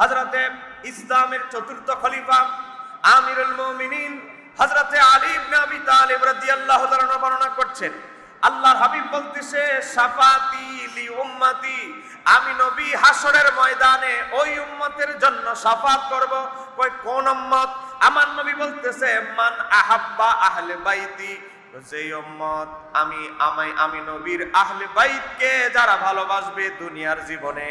হযরতে ইসলামের চতুর্থ খলিফা আমিরুল মুমিনিন হযরতে আলী ইবনে আবি তালিব রাদিয়াল্লাহু তাআলা বর্ণনা করছেন, আল্লাহর হাবিব বলতেছে শাফাতি লি উম্মতি, আমি নবী হাসরের ময়দানে ওই উম্মতের জন্য শাফাত করব। কই কোন উম্মত? আমার নবী বলতেছে মান আহাব্বা আহলে বাইতি, যেই উম্মত আমি নবীর আহলে বাইতকে যারা ভালোবাসবে দুনিয়ার জীবনে,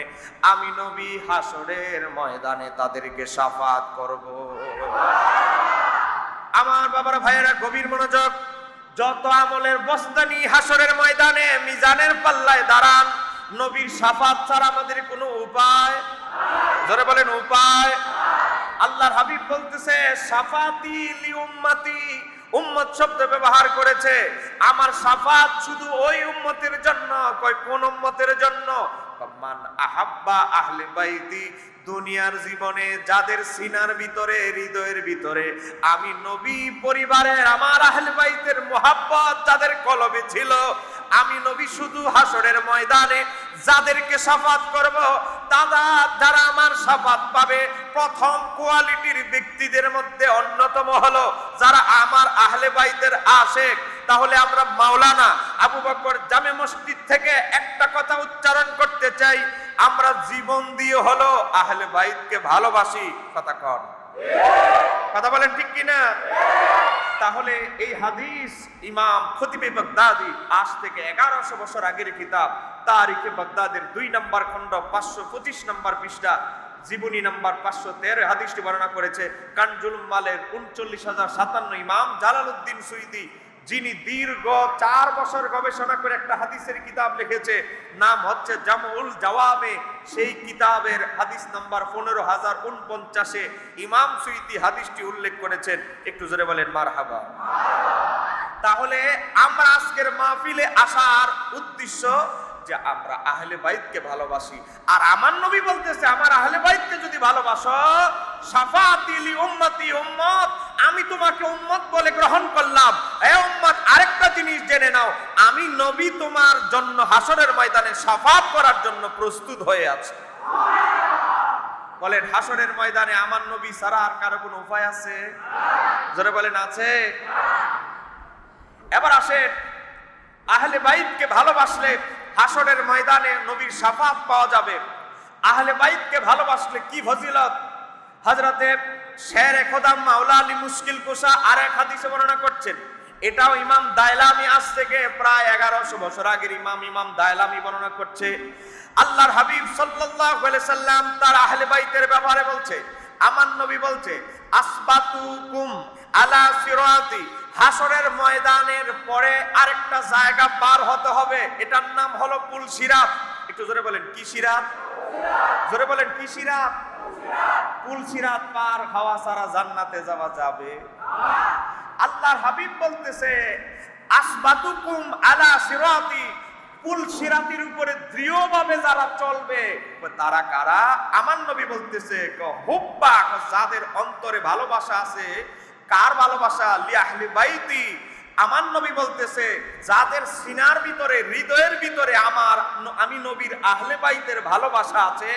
আমি নবী হাসরের ময়দানে তাদেরকে শাফাত করব। আমার বাবার ভাইয়েরা গভীর মনোযোগ, যত আমলের বস্তানি হাসরের ময়দানে মিজানের পাল্লায় দাঁড়ান, নবীর শাফাত ছাড়া আমাদের কোনো উপায়, জোরে বলেন উপায়। আল্লাহর হাবিব বলতেছে শাফাতি লি উম্মতি, উম্মত শব্দ ব্যবহার করেছে, আমার শাফাত শুধু ওই উম্মতের জন্য। কয় কোন উম্মতের জন্য? মান আহাব্বা আহলে বাইতি, দুনিয়ার জীবনে যাদের সিনার ভিতরে হৃদয়ের ভিতরে আমি নবী পরিবারের আমার আহলে বাইতের মোহাব্বত যাদের কলবে ছিল, আমি নবী শুধু হাসরের ময়দানে যাদেরকে শাফাত করব, যারা আমার শাফাত পাবে, প্রথম কোয়ালিটির ব্যক্তিদের মধ্যে অন্যতম হলো যারা আমার আহলে বাইতের আশেক। তাহলে আমরা মাওলানা আবু বকর জামে মসজিদ থেকে একটা কথা উচ্চারণ করতে চাই, আমরা জীবন দিয়ে হলো আহলে বাইতকে ভালোবাসি। কথা কন, কথা বলেন ঠিক কিনা? তাহলে এই হাদিস ইমাম খতিবে বাগদাদি আজ থেকে 1100 বছর আগের কিতাব তারিখে বাগদাদের 2 নম্বর খণ্ড 525 নম্বর পৃষ্ঠা জীবনী নাম্বার 513 হাদিসটি বর্ণনা করেছে। কানজুল মালের 39,057 ইমাম জালালউদ্দিন সুয়ুতি, যিনি দীর্ঘ 4 বছর গবেষণা করে একটা হাদিসের কিতাব লিখেছে, নাম হচ্ছে জামউল জাওয়ামে, সেই কিতাবের হাদিস নাম্বার 15049 ইমাম সুয়ুতি হাদিসটি উল্লেখ করেছেন। একটু জোরে বলেন মারহাবা। তাহলে আমরা আজকের মাহফিলে আসার উদ্দেশ্য যে আমরা আহলে বাইতকে ভালোবাসি, আর আমার নবী বলতেছে আমার আহলে বাইতকে যদি ভালোবাসো, শাফাতি লি উম্মতি, উম্মত আমি তোমাকে উম্মত বলে গ্রহণ করলাম। এ উম্মত আরেকটা জিনিস জেনে নাও, আমি নবী তোমার জন্য হাসরের ময়দানে শাফাত করার জন্য প্রস্তুত হয়ে আছে। বলেন হাসরের ময়দানে আমার নবী ছাড়া আর কারো কোনো উপায় আছে? জোরে বলেন আছে? এবার আসেন, আহলে বাইতকে ভালোবাসলে হাসরের ময়দানে নবীর শাফাত পাওয়া যাবে। আহলে বাইতকে ভালোবাসলে কি ফজিলত? হযরতে শেরে খোদা মাওলা আলী মুশকিল কুশা আরেক হাদিসে বর্ণনা করছেন, এটাও ইমাম দায়লামি আজ থেকে প্রায় 1100 বছর আগের ইমাম দায়লামি বর্ণনা করছে। আল্লাহর হাবিব সাল্লাল্লাহু আলাইহি সাল্লাম তার আহলে বাইতের ব্যাপারে বলছে, আমার নবী বলছে আসবাতুকুম আলা সিরাতি, হাসরের ময়দানের পরে আরেকটা জায়গা পার হতে হবে, এটার নাম হলো পুল সিরাত। একটু জোরে বলেন কি সিরাত? জোরে বলেন কি সিরাত? পুল সিরাত পার হওয়া ছাড়া জান্নাতে যাওয়া যাবে? আল্লাহর হাবিব বলতেছে আসবাতুকুম আলা সিরাতি, পুল সিরাতের উপরে দৃঢ়ভাবে যারা চলবে তারা কারা? আমার নবী বলতেছে হুব্বা, যাদের অন্তরে ভালোবাসা আছে। কার ভালোবাসা? লি আহলি বাইতি। আমার নবী বলতেছে যাদের সিনার ভিতরে হৃদয়ের ভিতরে আমি নবীর আহলে বাইতের ভালোবাসা আছে,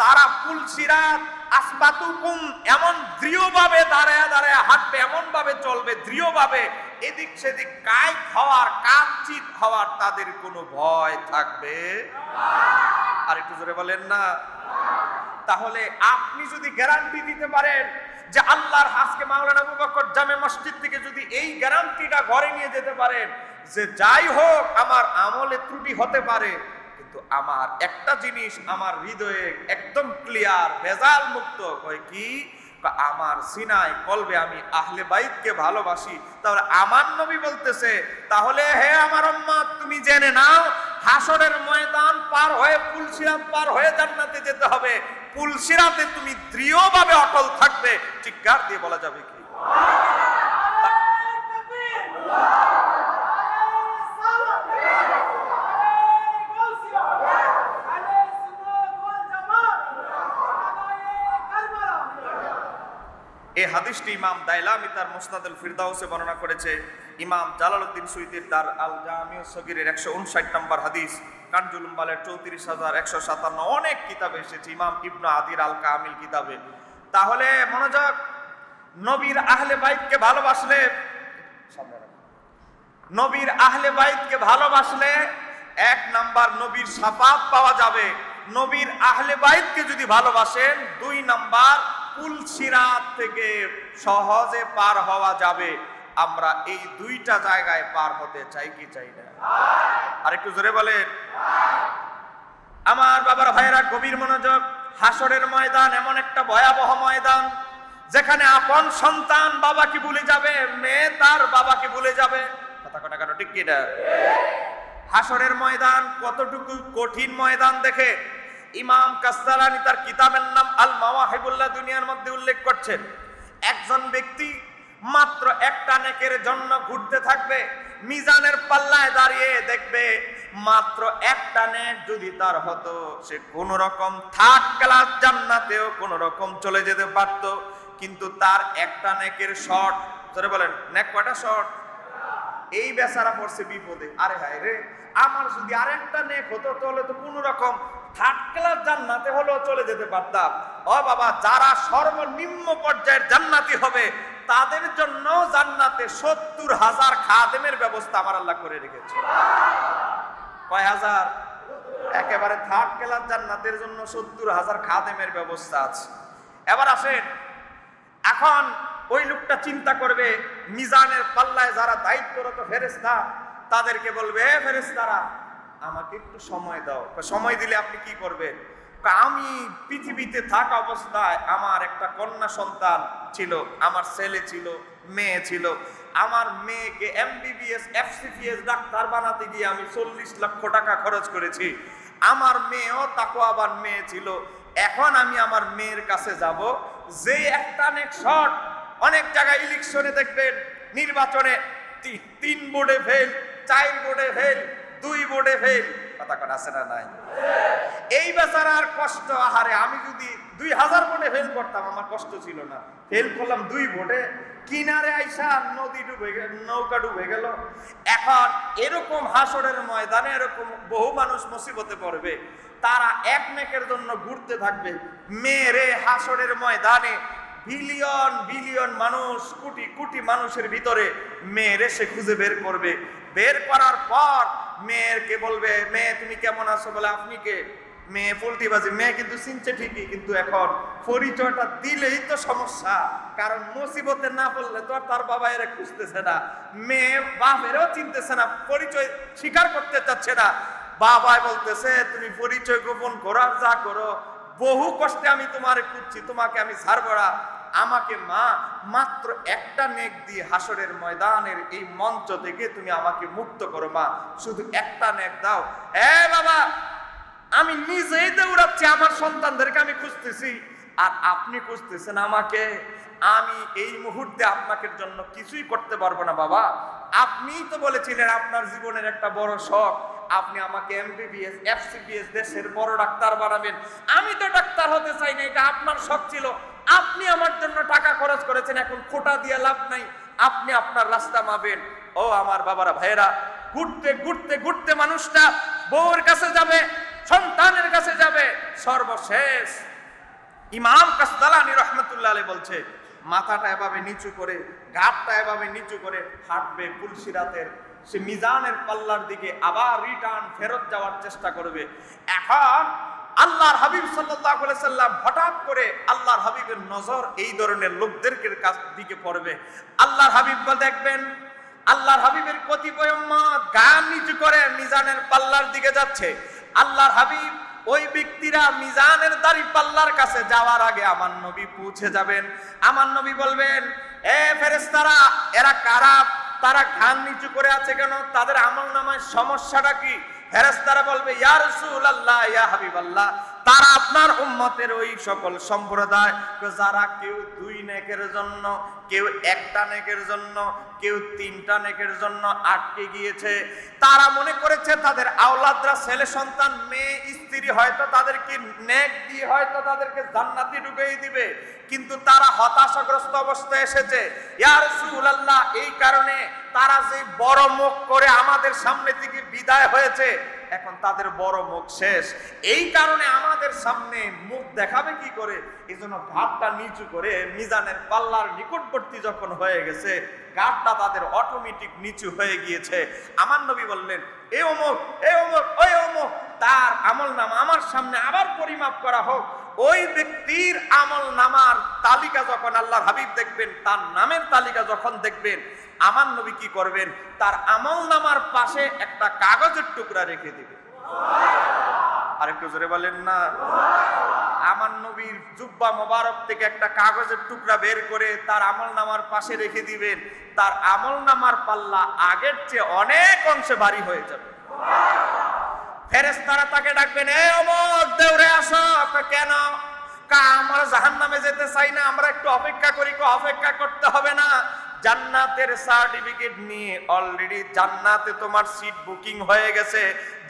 তারা পুল সিরাত আসবাতুকুম এমন দৃঢ়ভাবে দাঁড়ায় দাঁড়ায় হাঁটবে, এমন ভাবে চলবে দৃঢ়ভাবে, এদিক সেদিক কাইত হওয়ার কাঞ্চিত হওয়ার তাদের কোনো ভয় থাকবে আর একটু জোরে বলেন না। তাহলে আপনি যদি গ্যারান্টি দিতে পারেন যে আল্লাহর আজকে মাওলানা আবু বকর জামে মসজিদ থেকে যদি এই গ্যারান্টিটা ঘরে নিয়ে যেতে পারেন যে যাই হোক আমার আমলে ত্রুটি হতে পারে, কিন্তু আমার একটা জিনিস আমার হৃদয়ে একদম ক্লিয়ার, ভেজাল মুক্ত, কয় কি? আমার সিনায় কলবে আমি আহলে বাইতকে ভালোবাসি। তাহলে আমার নবী বলতেছে তাহলে হে আমার উম্মত তুমি জেনে নাও, হাসরের ময়দান পার হয়ে পুল সিরাত পার হয়ে জান্নাতে যেতে হবে। পুল সিরাতে তুমি দৃঢ়ভাবে অটল থাকবে। চিৎকার দিয়ে বলা যাবে কি? এই হাদিসটি ইমাম দাইলামি তার মুসনাদুল ফিরদাউসে বর্ণনা করেছে। ইমাম জালালউদ্দিন সুয়ুতির দার আল জামিউস সগীরের 159 নম্বর হাদিস, কানজুল উম্মালের 34157, অনেক কিতাবে এসেছে, ইমাম ইবনু আদির আল কামিল কিতাবে। তাহলে মনোযোগ, নবীর আহলে বাইতকে ভালোবাসলে, নবীর আহলে বাইতকে ভালোবাসলে এক নাম্বার নবীর শাফাত পাওয়া যাবে। নবীর আহলে বাইতকে যদি ভালোবাসেন, 2 নাম্বার পুল সিরাত থেকে সহজে পার হওয়া যাবে। আমরা এই 2টা জায়গায় পার হতে চাই কি চাই না? আর একটু জোরে বলেন। আমার বাবার ভাইয়েরা, গভীর মনোযোগ। হাসরের ময়দান এমন একটা ভয়াবহ ময়দান, যেখানে আপন সন্তান বাবাকে ভুলে যাবে, মেয়ে তার বাবাকে ভুলে যাবে। কথা কথা কাটো, ঠিক কি না? হাসরের ময়দান কতটুকু কঠিন ময়দান দেখে ইমাম কাসসালানি তার কিতাবের নাম আল মাওয়াহিবুল্লাহ দুনিয়ার মধ্যে উল্লেখ করছেন। একজন ব্যক্তি মাত্র একটা নেকের জন্য ঘুরতে থাকবে, মিজানের পাল্লায় দাঁড়িয়ে দেখবে মাত্র একটা নেক যদি তার হতো, সে কোন রকম থার্ড ক্লাস জান্নাতেও কোন রকম চলে যেতে পারত। কিন্তু তার একটা নেকের শর্ট, ধরে বলেন নেক কয়টা শর্ট? এই বেচারা পড়ছে বিপদে। আরে হায় রে, আমার যদি আরেকটা নেক হতো তাহলে তো কোন রকম থার্ড ক্লাস জান্নাতে হলেও চলে যেতে পারতাম। ও বাবা, যারা সর্বনিম্ন পর্যায়ের জান্নাতি হবে তাদের জন্য জান্নাতে 70,000 খাদেমের ব্যবস্থা আমার আল্লাহ করে রেখেছে। কয় হাজার? একেবারে থার্ড ক্লাস জান্নাতের জন্য 70,000 খাদেমের ব্যবস্থা আছে। এবার আসেন, এখন ওই লোকটা চিন্তা করবে, মিজানের পাল্লায় যারা দায়িত্বরত ফেরেশতা তাদেরকে বলবে, হে ফেরেশতারা আমাকে একটু সময় দাও। সময় দিলে আপনি কি করবেন? আমি পৃথিবীতে থাকা অবস্থায় আমার একটা কন্যা সন্তান ছিল, আমার ছেলে ছিল, মেয়ে ছিল। আমার মেয়েকে MBBS FCPS ডাক্তার বানাতে গিয়ে আমি 40 লক্ষ টাকা খরচ করেছি। আমার মেয়েও তাকওয়াবান মেয়ে ছিল। এখন আমি আমার মেয়ের কাছে যাব, যে একটা নেক শর্ট, অনেক জায়গায় ইলেকশনে দেখবেন, নির্বাচনে 3 বোর্ডে ফেল, 4 বোর্ডে ফেল, 2 বোর্ডে ফেল। কথা কথা আছে না নাই? এই বেচারার কষ্ট, আহারে, আমি যদি 2000 বোর্ডে ফেল করতাম আমার কষ্ট ছিল না। ফেল করলাম 2 বোর্ডে, কিনারে আইসা নদী ডুবে গেল, নৌকা ডুবে গেল। এখন এরকম হাসরের ময়দানে এরকম বহু মানুষ মুসিবতে পড়বে, তারা এক নেকের জন্য ঘুরতে থাকবে। মেরে হাসরের ময়দানে বিলিয়ন বিলিয়ন মানুষ, কোটি কোটি মানুষের ভিতরে মেয়েরে সে খুঁজে বের করবে। বের করার পর মেয়েরকে বলবে, মেয়ে তুমি কেমন আছো? বলে আপনি কে? মেয়ে ফুলটিবাজি। মেয়ে কিন্তু চিনছে ঠিকই, কিন্তু এখন পরিচয়টা দিলেই তো সমস্যা, কারণ মুসিবতে না পড়লে তো আর তার বাবা এরা খুঁজতেছে না, মেয়ে বাপেরও চিনতেছে না, পরিচয় স্বীকার করতে চাচ্ছে না। বাবাই বলতেছে তুমি পরিচয় গোপন করো আর যা করো, বহু কষ্টে আমি তোমারে খুঁজছি, তোমাকে আমি ছাড়বো না। আমাকে মা মাত্র একটা নেক দিয়ে হাসরের ময়দানের এই মঞ্চ থেকে তুমি আমাকে মুক্ত করো মা, শুধু একটা নেক দাও। এ বাবা, আমি নিজেই দৌড়াচ্ছি, আমার সন্তানদেরকে আমি খুঁজতেছি, আর আপনি খুঁজতেছেন আমাকে। আমি এই মুহূর্তে আপনাকে জন্য কিছুই করতে পারবো না বাবা। আপনিই তো বলেছিলেন আপনার জীবনের একটা বড় শখ, আপনি আমাকে MBBS FCPS দেশের বড় ডাক্তার বানাবেন। আমি তো ডাক্তার হতে চাই না, এটা আপনার শখ ছিল। আপনি আমার জন্য টাকা খরচ করেছেন, এখন খোটা দিয়ে লাভ নাই, আপনি আপনার রাস্তা মাপেন। ও আমার বাবারা ভাইয়েরা, ঘুরতে ঘুরতে ঘুরতে মানুষটা বউর কাছে যাবে, সন্তানের কাছে যাবে, সর্বশেষ ইমাম কাসসালানি রাহমাতুল্লাহ আলাইহি বলছে, মাথাটা এভাবে নিচু করে, ঘাটটা এভাবে নিচু করে হাঁটবে পুলসিরাতের সে মিজানের পাল্লার দিকে, আবার রিটার্ন ফেরত যাওয়ার চেষ্টা করবে। এখন আল্লাহর হাবিব সাল্লাল্লাহু আলাইহি সাল্লাম হঠাৎ করে আল্লাহর হাবিবের নজর এই ধরনের লোকদের দিকে পড়বে। আল্লাহর হাবিব দেখবেন আল্লাহর হাবিবের কতিপয় উম্মত গান নিচু করে মিজানের পাল্লার দিকে যাচ্ছে। আল্লাহর হাবিব ওই ব্যক্তিরা মিজানের দাড়ি পাল্লার কাছে যাওয়ার আগে আমার নবী পৌঁছে যাবেন। আমার নবী বলবেন, এ ফেরেশতারা, এরা কারা? তারা ঘান নিচু করে আছে কেন? তাদের আমলনামায় সমস্যাটা কি? ফেরেশতারা বলবে, ইয়া রাসূলুল্লাহ, ইয়া হাবিবাল্লাহ, তারা আপনার উম্মতের ওই সকল সম্প্রদায় যারা কেউ 2 নেকের জন্য, কেউ 1টা নেকের জন্য, কেউ 3টা নেকের জন্য আটকে গিয়েছে। তারা মনে করেছে তাদের আওলাদরা, ছেলে সন্তান, মেয়ে স্ত্রী হয়তো তাদেরকে নেক দিয়ে হয়তো তাদেরকে জান্নাতে ঢুকিয়ে দিবে, কিন্তু তারা হতাশাগ্রস্ত অবস্থায় এসেছে। ইয়া রাসূলুল্লাহ, এই কারণে তারা যে বড় মুখ করে আমাদের সামনে থেকে বিদায় হয়েছে, এখন তাদের বড় মুখ শেষ। এই কারণে আমাদের সামনে মুখ দেখাবে কি করে? এই জন্য ঘাটটা নিচু করে মিজানের পাল্লার নিকটবর্তী যখন হয়ে গেছে, ঘাটটা তাদের অটোমেটিক নিচু হয়ে গিয়েছে। আমার নবী বললেন, এ অমুক, এ অমুক, ওই অমুক, তার আমল নামা আমার সামনে আবার পরিমাপ করা হোক। ওই ব্যক্তির আমল নামার তালিকা যখন আল্লাহর হাবিব দেখবেন, তার নামের তালিকা যখন দেখবেন, আমার নবী কি করবেন? তার আমল নামার পাশে একটা কাগজের টুকরা রেখে দিবেন। আরেকটু জোরে বলেন না। আমার নবীর জুব্বা মোবারক থেকে একটা কাগজের টুকরা বের করে তার আমল নামার পাশে রেখে দিবেন। তার আমল নামার পাল্লা আগের চেয়ে অনেক অংশে ভারী হয়ে যাবে। ফেরেশতারা তাকে ডাকবেন, এ অমর, দৌড়ে আসো। কেন? আমরা জাহান্নামে যেতে চাই না, আমরা একটু অপেক্ষা করি। অপেক্ষা করতে হবে না, জান্নাতের সার্টিফিকেট নিয়ে অলরেডি জান্নাতে তোমার সিট বুকিং হয়ে গেছে।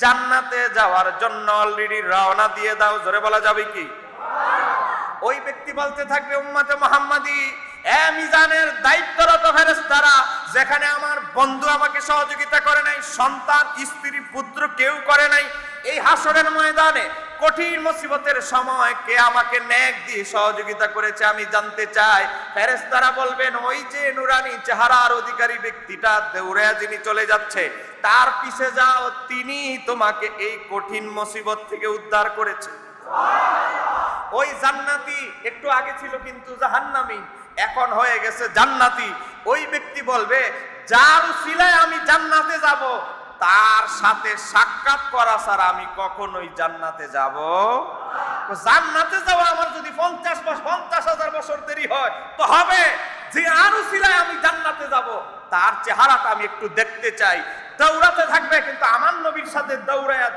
জান্নাতে যাওয়ার জন্য অলরেডি রওনা দিয়ে দাও। জোরে বলা যাবে কি? ওই ব্যক্তি বলতে থাকবে, উম্মতে মুহাম্মাদি, এ মিজানের দায়িত্বরত ফেরেশতারা, যেখানে আমার বন্ধু আমাকে সহযোগিতা করে নাই, সন্তান, স্ত্রী, পুত্র কেউ করে নাই, এই হাসরের ময়দানে কঠিন মুসিবতের সময় কে আমাকে নেক দিয়ে সহযোগিতা করেছে আমি জানতে চাই। ফেরেশতারা বলবেন, ওই যে নুরানি চেহারার অধিকারী ব্যক্তিটা দৌড়ে যিনি চলে যাচ্ছে, তার পিছে যাও, তিনি তোমাকে এই কঠিন মুসিবত থেকে উদ্ধার করেছে। ওই জান্নাতি একটু আগে ছিল কিন্তু জাহান্নামী, এখন হয়ে গেছে জান্নাতি। ওই ব্যক্তি বলবে, যার উসিলায় আমি জান্নাতে যাব, তার সাথে সাক্ষাৎ করা ছাড়া আমি কখনোই জান্নাতে যাব। জান্নাতে যাওয়া আমার যদি 50,000 বছর দেরি হয় তো হবে, যে আর উসিলায় আমি জান্নাতে যাব, তার চেহারাটা আমি একটু দেখতে চাই। দৌড়াতে থাকবে, কিন্তু আমার নবীর সাথে দৌড়ায়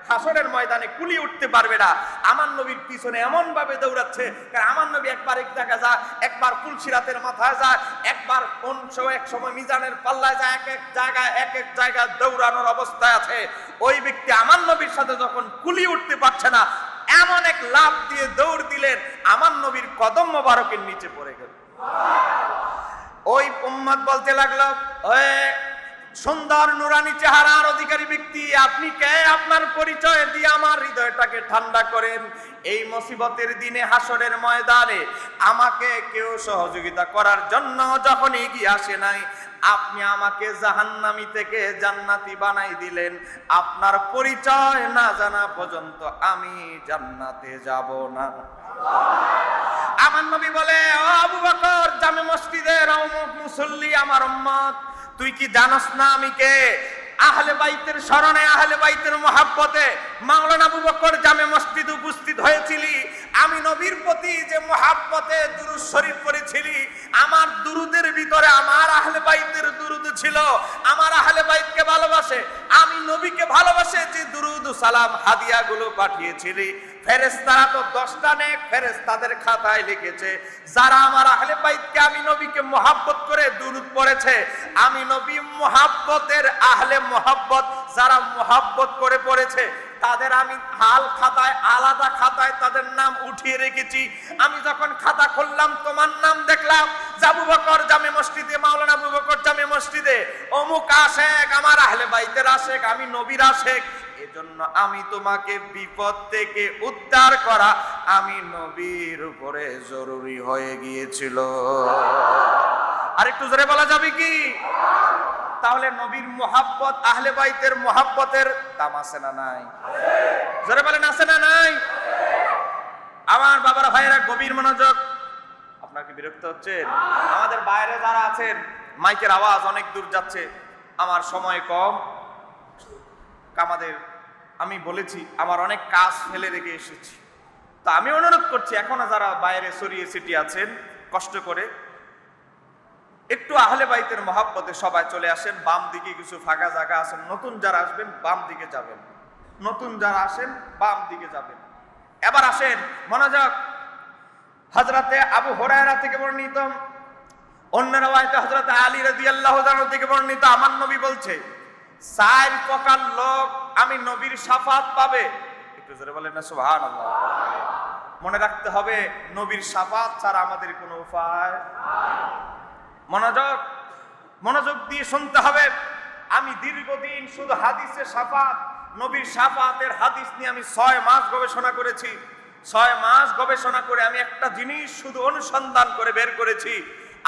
হাসরের ময়দানে কুলি উঠতে পারবে না। আমার নবীর পিছনে এমন ভাবে দৌড়াচ্ছে, কারণ আমার নবী একবার এক জায়গায় যায়, একবার ফুলসিরাতের মাথায় যায়, একবার এক সময় মিজানের পাল্লায় যায়, এক এক জায়গায় দৌড়ানোর অবস্থায় আছে। ওই ব্যক্তি আমার নবীর সাথে যখন কুলি উঠতে পারছে না, এমন এক লাফ দিয়ে দৌড় দিলেন, আমার নবীর কদম মোবারকের নিচে পড়ে গেল। ওই উম্মত বলতে লাগলো, ওই সুন্দর নুরানি চেহারার অধিকারী ব্যক্তি, আপনি কে? আপনার পরিচয় দিয়ে আমার হৃদয়টাকে ঠান্ডা করেন। এই মুসিবতের দিনে হাসরের ময়দানে আমাকে কেউ সহযোগিতা করার জন্য যখন এগিয়ে আসে নাই, আপনি আমাকে জাহান্নামী থেকে জান্নাতি বানাই দিলেন। আপনার পরিচয় না জানা পর্যন্ত আমি জান্নাতে যাব না। আমার নবী বলে, ও আবু বকর, জামে মসজিদের অমুক মুসল্লি, আমার উম্মত, তুই কি জানাস না আমি কে? আহলে বাইতের স্মরণে, আহলে বাইতের মহাব্বতে মাওলানা আবু বকর জামে মসজিদে উপস্থিত হয়েছিলি। আমি নবীর প্রতি যে মহাব্বতে দুরূদ শরীফ পড়েছিলি, আমার দুরুদের ভিতরে আমার আহলে বাইতের দুরুদ ছিল। আমার আহলে বাইতকে ভালোবাসে, আমি নবীকে ভালোবাসে যে দুরুদ সালাম হাদিয়া গুলো পাঠিয়েছিলি, ফেরেশতারা তো 10টা নেক ফেরেশতাদের খাতায় লিখেছে। যারা আমার আহলে বাইতকে, আমি নবীকে মহাব্বত করে দুরুদ পড়েছে, আমি নবী মহাব্বতের আহলে মহাব্বত যারা মহাব্বত করে পড়েছে, তাদের আমি হাল খাতায়, আলাদা খাতায় তাদের নাম উঠিয়ে রেখেছি। আমি যখন খাতা খুললাম, তোমার নাম দেখলাম, আবু বকর জামে মসজিদে, মাওলানা আবু বকর জামে মসজিদে অমুক আশেক, আমার আহলে বাইতের আশেক, আমি নবীর আশেক। এজন্য আমি তোমাকে বিপদ থেকে উদ্ধার করা আমি নবীর উপরে জরুরি হয়ে গিয়েছিল। আর একটু জোরে বলা যাবে কি? তাহলে নবীর মুহাব্বত, আহলে বাইতের মুহাব্বতের দাম আছে না নাই? জোরে বলেন, আছে না নাই? আমার বাবারা, ভাইয়েরা, গভীর মনোযোগ। আপনারা কি বিরক্ত হচ্ছেন? আমাদের বাইরে যারা আছেন, মাইকের আওয়াজ অনেক দূর যাচ্ছে, আমার সময় কম। আমি বলেছি আমার অনেক কাজ ফেলে রেখে এসেছি, তো আমি অনুরোধ করছি এখনো যারা বাইরে ছড়িয়ে ছিটিয়ে আছেন, কষ্ট করে একটু আহলে বাইতের মহাব্বতে সবাই চলে আসেন। বাম দিকে কিছু ফাঁকা জায়গা আছে, নতুন যারা আসবেন বাম দিকে যাবেন, নতুন যারা আসেন বাম দিকে যাবেন। এবার আসেন মনোযোগ, হযরতে আবু হুরায়রা থেকে বর্ণিত, অন্য রাওয়ায়াতে হযরতে আলী রাদিয়াল্লাহু তাআলা থেকে বর্ণিত, আমার নবী বলছে 4 প্রকার লোক আমি নবীর শাফাত পাবে। একটু জোরে বলেন না সুবহানাল্লাহ। মনে রাখতে হবে নবীর শাফাত ছাড়া আমাদের কোনো উপায় নাই। মনোযোগ দিয়ে শুনতে হবে। আমি দীর্ঘদিন শুধু হাদিসে শাফাত, নবীর শাফাতের হাদিস নিয়ে আমি 6 মাস গবেষণা করেছি। 6 মাস গবেষণা করে আমি একটা জিনিস শুধু অনুসন্ধান করে বের করেছি,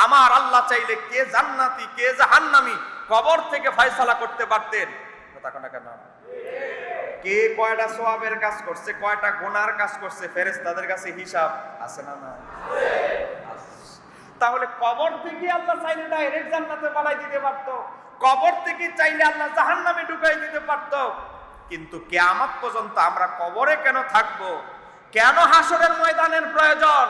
আমার আল্লাহ চাইলে কে জান্নাতি কে জাহান্নামী কবর থেকে ফয়সালা করতে পারতেন। কথা কোনা কেন? কে কয়টা সওয়াবের কাজ করছে, কয়টা গুনার কাজ করছে, ফেরেশতাদের কাছে হিসাব আছে না? না। তাহলে কবর থেকে আল্লাহ চাইলে ডাইরেক্ট জান্নাতে পাঠাই দিতে পারত, কবর থেকে চাইলে আল্লাহ জাহান্নামে ঢুকাই দিতে পারত। কিন্তু কিয়ামত পর্যন্ত আমরা কবরে কেন থাকবো? কেন হাসরের ময়দানের প্রয়োজন?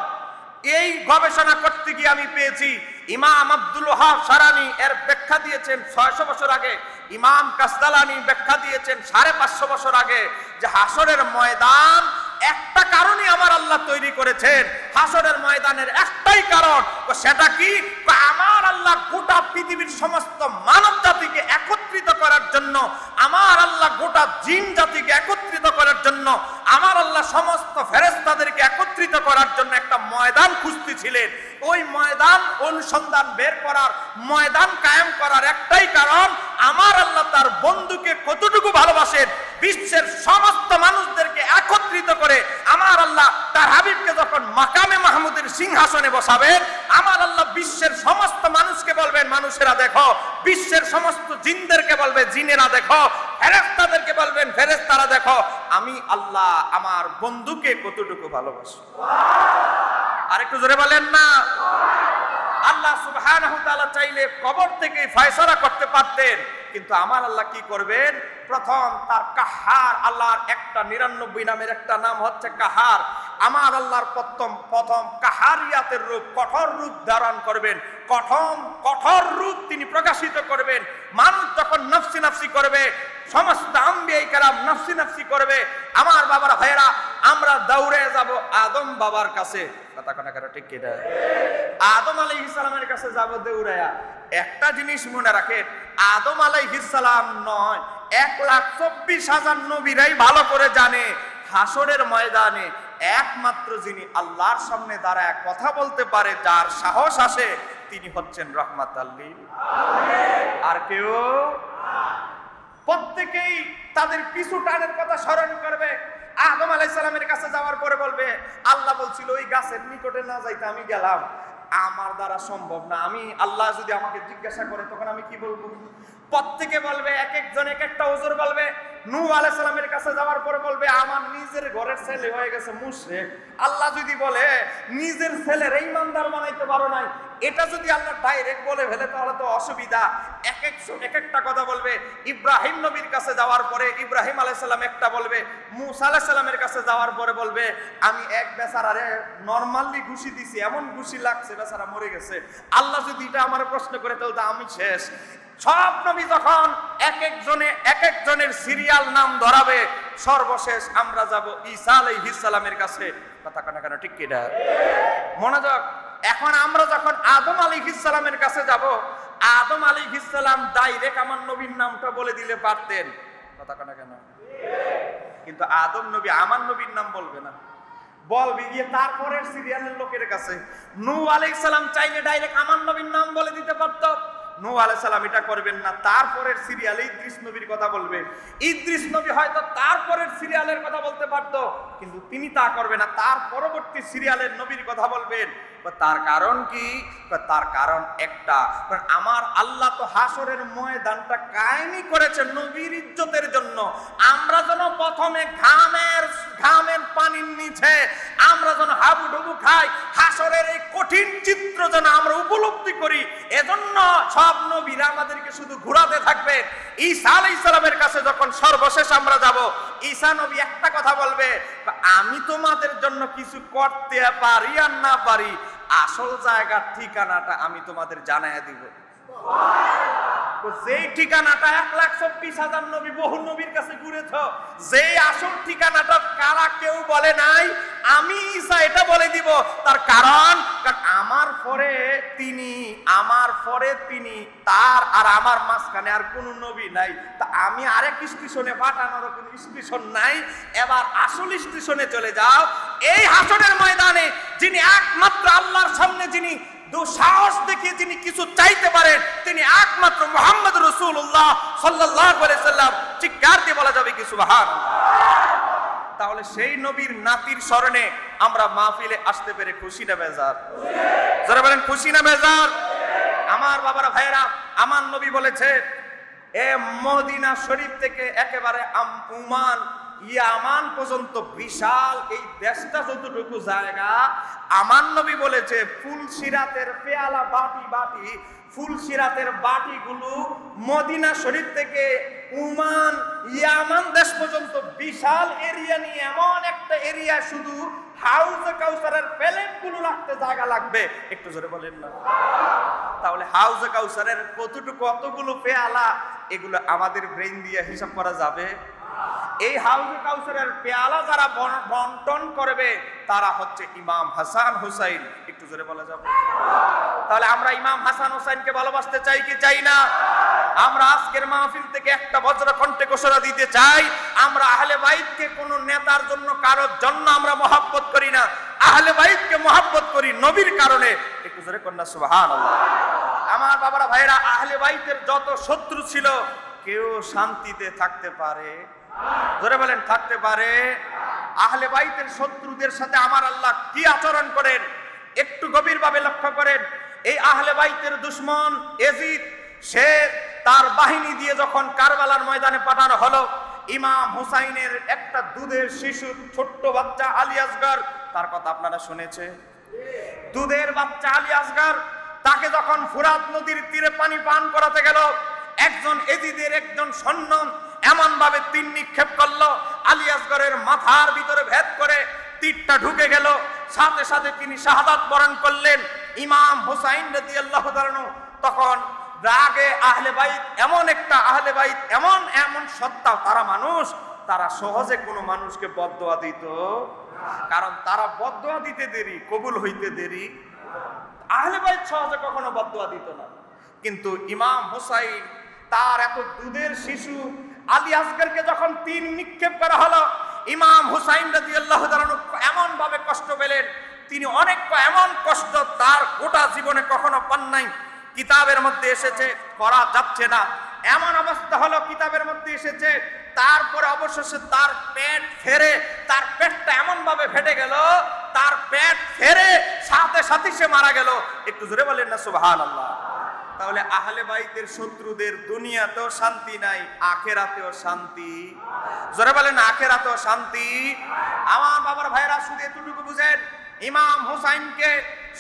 এই গবেষণা করতে গিয়ে আমি পেয়েছি ইমাম আব্দুল ওয়াহাব শারানি এর ব্যাখ্যা দিয়েছেন 600 বছর আগে, ইমাম কাসদালানি ব্যাখ্যা দিয়েছেন 550 বছর আগে, যে হাসরের ময়দান একটা কারণে আমার আল্লাহ তৈরি করেছেন। হাসরের ময়দানের একটাই কারণ, সেটা কি? আমার আল্লাহ গোটা পৃথিবীর সমস্ত মানব জাতিকে একত্রিত করার জন্য, আমার আল্লাহ গোটা জিন জাতিকে একত্রিত করার জন্য, আমার আল্লাহ সমস্ত ফেরেশতাদেরকে একত্রিত করার জন্য একটা ময়দান খুঁজতেছিলেন। ওই ময়দান অনুসন্ধান বের করার, ময়দান কায়েম করার একটাই কারণ, আমার আল্লাহ তার বন্ধুকে কতটুকু ভালোবাসেন। বিশ্বের সমস্ত মানুষদেরকে একত্রিত করে আমার আল্লাহ তার হাবিবকে যখন মাকামে মাহমুদের সিংহাসনে বসাবেন, আমার আল্লাহ বিশ্বের সমস্ত মানুষকে বলবেন, মানুষেরা দেখো, বিশ্বের সমস্ত জিনদেরকে বলবে, জিনেরা দেখো, ফেরেশতাদেরকে বলবেন, ফেরেশতারা দেখো, আমি আল্লাহ আমার বন্ধুকে কতটুকু ভালোবাসি। আরেকটু জোরে বলেন না। আল্লাহ সুবহানাহু ওয়া তাআলা চাইলে কবর থেকে ফয়সালা করতে পারতেন, কিন্তু আমার আল্লাহ কি করবেন? প্রথম তার কাহার, আল্লাহর একটা 99 নামের একটা নাম হচ্ছে কাহার। আমার আল্লাহর প্রথম কাহারিয়াতের রূপ, কঠোর রূপ ধারণ করবেন, কঠোর রূপ তিনি প্রকাশিত করবেন। মানুষ যখন নফসি নফসি করবে, সমস্ত আম্বিয়ায়ে কেরাম নফসি নফসি করবে, আমার বাবার ভাইরা আমরা দৌড়ে যাব আদম বাবার কাছে। কথা কোনা কেন? ঠিক কি না? আদম আলাইহিস সালামের কাছে যাব দৌড়ায়া। একটা জিনিস মনে রাখেন, আদম আলাইহিস সালাম নয়, 1,24,000 নবীরাই ভালো করে জানে হাসরের ময়দানে একমাত্র যিনি আল্লাহর সামনে দাঁড়ায় কথা বলতে পারে, যার সাহস আসে, তিনি হচ্ছেন রাহমাতাল লিল আলামিন। আর কেউ? প্রত্যেকেই তাদের পিছু টানের কথা স্মরণ করবে। আদম আলাইহিস সালামের কাছে যাওয়ার পরে বলবে, আল্লাহ বলছিল ওই গাছের নিকটে না যাইতে, আমি গেলাম, আমার দ্বারা সম্ভব না। আমি আল্লাহ যদি আমাকে জিজ্ঞাসা করে তখন আমি কি বলবো? প্রত্যেকে বলবে, এক একজন এক একটা ওজর বলবে। নূহ আলাইহিস সালামের কাছে যাওয়ার পরে বলবে, আমার নিজের ঘরের ছেলে হয়ে গেছে মুশরিক। আল্লাহ যদি বলে নিজের ছেলের ঈমানদার বানাইতে পারো নাই, এটা যদি আল্লাহ ডাইরেক্ট বলে ফেলে তাহলে তো অসুবিধা। এক একটা কথা বলবে। ইব্রাহিম নবীর কাছে যাওয়ার পরে ইব্রাহিম আলাইহিস সালাম একটা বলবে, মূসা আলাইহিস সালামের কাছে যাওয়ার পরে বলবে, আমি এক বেচারারে নরমালি ঘুষি দিছি, এমন ঘুষি লাগছে বেচারা মরে গেছে। আল্লাহ যদি এটা আমার প্রশ্ন করে তাহলে আমি শেষ। সব নবী যখন এক একজনের সিরিয়াল নাম ধরাবে, সর্বশেষ আমরা যাব ঈসা আলাইহিস সালামের কাছে। কথা কোনা কেন? ঠিক কি না? মনোযোগ। এখন আমরা যখন আদম আলাইহিস সালামের কাছে যাব, আদম আলাইহিস সালাম ডাইরেক্ট আমার নবীর নামটা বলে দিলে পারতেন। কথা কোনা কেন? কিন্তু আদম নবী আমার নবীর নাম বলবে না, বলবে গিয়ে তারপরের সিরিয়ালের লোকের কাছে। নূহ আলাইহিস সালাম চাইলে ডাইরেক্ট আমার নবীর নাম বলে দিতে পারত। নূহ আলাইহিস সালাম এটা করবেন না, তারপরের সিরিয়ালে ইদ্রিস নবীর কথা বলবে। ইদ্রিস নবী হয়তো তারপরের সিরিয়ালের কথা বলতে পারতো, কিন্তু তিনি তা করবে না, তার পরবর্তী সিরিয়ালের নবীর কথা বলবেন। তার কারণ কি? তার কারণ একটা, আমার আল্লাহ তো হাসরের ময়দানটা কায়েমই করেছেন নবীর ইজ্জতের জন্য। আমরা যেন প্রথমে ঘামের পানির নিচে আমরা যেন হাবুডুবু খাই, হাসরের এই কঠিন চিত্র যেন আমরা উপলব্ধি করি, এজন্য সব নবীরা আমাদেরকে শুধু ঘোরাতে থাকবে। ঈসা আলাইহিস সালামের কাছে যখন সর্বশেষ আমরা যাব, ঈসা নবী একটা কথা বলবে, আমি তোমাদের জন্য কিছু করতে পারি আর না পারি, আসল জায়গার ঠিকানাটা আমি তোমাদের জানাইয়া দিব। তো যেই ঠিকানাটা 1,24,000 নবী বহু নবীর কাছে ঘুরেছ, যেই আসল ঠিকানাটা কারা কেউ বলে নাই, আমি ঈসা এটা বলে দিব। তার কারণ আমার পরে তিনি, তার আর আমার মাঝখানে আর কোন নবী নাই। তা আমি আরেক স্টেশনে পাঠানোর কোন স্টেশন নাই। এবার আসল স্টেশনে চলে যাও। এই হাসরের ময়দানে যিনি একমাত্র আল্লাহর সামনে যিনি সাহস দেখিয়ে যিনি কিছু চাইতে পারেন, তিনি একমাত্র মুহাম্মদ রাসূলুল্লাহ সাল্লাল্লাহু আলাইহি সাল্লাম। চিৎকার দিয়ে বলা যাবে কি সুবহানাল্লাহ। তাহলে সেই নবীর নাতির স্মরণে আমরা মাহফিলে আসতে পেরে খুশি না বেজার? যারা বলেন খুশি না বেজার? আমার বাবারা ভাইরা, আমার নবী বলেছে এ মদিনা শরীফ থেকে একেবারে উমান ইয়ামান পর্যন্ত বিশাল এই দেশটা যতটুকু জায়গা, আমার নবী বলেছে ফুলসিরাতের পেয়ালা বাটি ফুলসিরাতের বাটিগুলো মদিনা শরীফ থেকে উমান ইয়ামান দেশ পর্যন্ত বিশাল এরিয়া নিয়ে, এমন একটা এরিয়া শুধু হাউজে কাউসারের প্লেটগুলো রাখতে জায়গা লাগবে। একটু জোরে বলেন না। তাহলে হাউজে কাউসারের কতগুলো পেয়ালা, এগুলো আমাদের ব্রেন দিয়ে হিসাব করা যাবে? এই হাউজে কাউসারের পেয়ালা যারা বন্টন করবে তারা হচ্ছে ইমাম হাসান হুসাইন। একটু জোরে বলা যাবে? তাহলে আমরা ইমাম হাসান হুসাইনকে ভালোবাসতে চাই কি চাই না? আমরা আজকের মাহফিল থেকে একটা বজ্র কণ্ঠে ঘোষণা দিতে চাই, আমরা আহলে বাইতকে কোন নেতার জন্য কারোর জন্য আমরা মহব্বত করি না, আহলে বাইতকে মহব্বত করি নবীর কারণে। একটু জোরে কন্যা সুবহানাল্লাহ। আমার বাবারা ভাইরা, আহলে বাইতের যত শত্রু ছিল কেউ শান্তিতে থাকতে পারে? ধরে বলেন থাকতে পারে? আহলে বাইতের শত্রুদের সাথে আমার আল্লাহ কি আচরণ করেন একটু গভীরভাবে লক্ষ্য করেন। এই আহলে বাইতের দুশমন ইয়াজিদ, সে তার বাহিনী দিয়ে যখন কারবালার ময়দানে পাঠানো হলো, ইমাম হুসাইনের একটা দুধের শিশু ছোট্ট বাচ্চা আলী আসগর, তার কথা আপনারা শুনেছে? দুধের বাচ্চা আলী আসগর, তাকে যখন ফুরাত নদীর তীরে পানি পান করাতে গেল, একজন এজিদের একজন সৈন্য এমন ভাবে তীর নিক্ষেপ করলো, আলী আসগরের মাথার ভিতরে ভেদ করে তীরটা ঢুকে গেল। সাথে সাথে তিনি শাহাদাত বরণ করলেন। ইমাম হুসাইন রাদিয়াল্লাহু তাআলা তখন রাগে, আহলে বাইত এমন একটা আহলে বাইত এমন সত্তা, তারা মানুষ, তারা সহজে কোনো মানুষকে বদদোয়া দিত? কারণ তারা বদদোয়া দিতে দেরি, কবুল হইতে দেরি। আহলে বাইত সহজে কখনো বদদোয়া দিত না। কিন্তু ইমাম হুসাইন, তার এত দুধের শিশু আলী আসগরকে যখন তীর নিক্ষেপ করা হলো, ইমাম হুসাইন রাদিয়াল্লাহু তাআলা এমন ভাবে কষ্ট পেলেন, তিনি এমন কষ্ট তার গোটা জীবনে কখনো পান নাই। কিতাবের মধ্যে এসেছে, পড়া যাচ্ছে না এমন অবস্থা হলো, কিতাবের মধ্যে এসেছে। তারপরে অবশেষে তার পেটটা এমন ভাবে ফেটে গেল, তার পেট ফেরে সাথে সাথে সে মারা গেল। একটু জোরে বলেন না সুবহানাল্লাহ। তাহলে আহলে বাইতের শত্রুদের দুনিয়াতেও শান্তি নাই, আখেরাতেও শান্তি। জোরে বলেন আখেরাতেও শান্তি। আমার বাবার ভাইরা, শুধু এতটুকু বুঝেন, ইমাম হুসাইনকে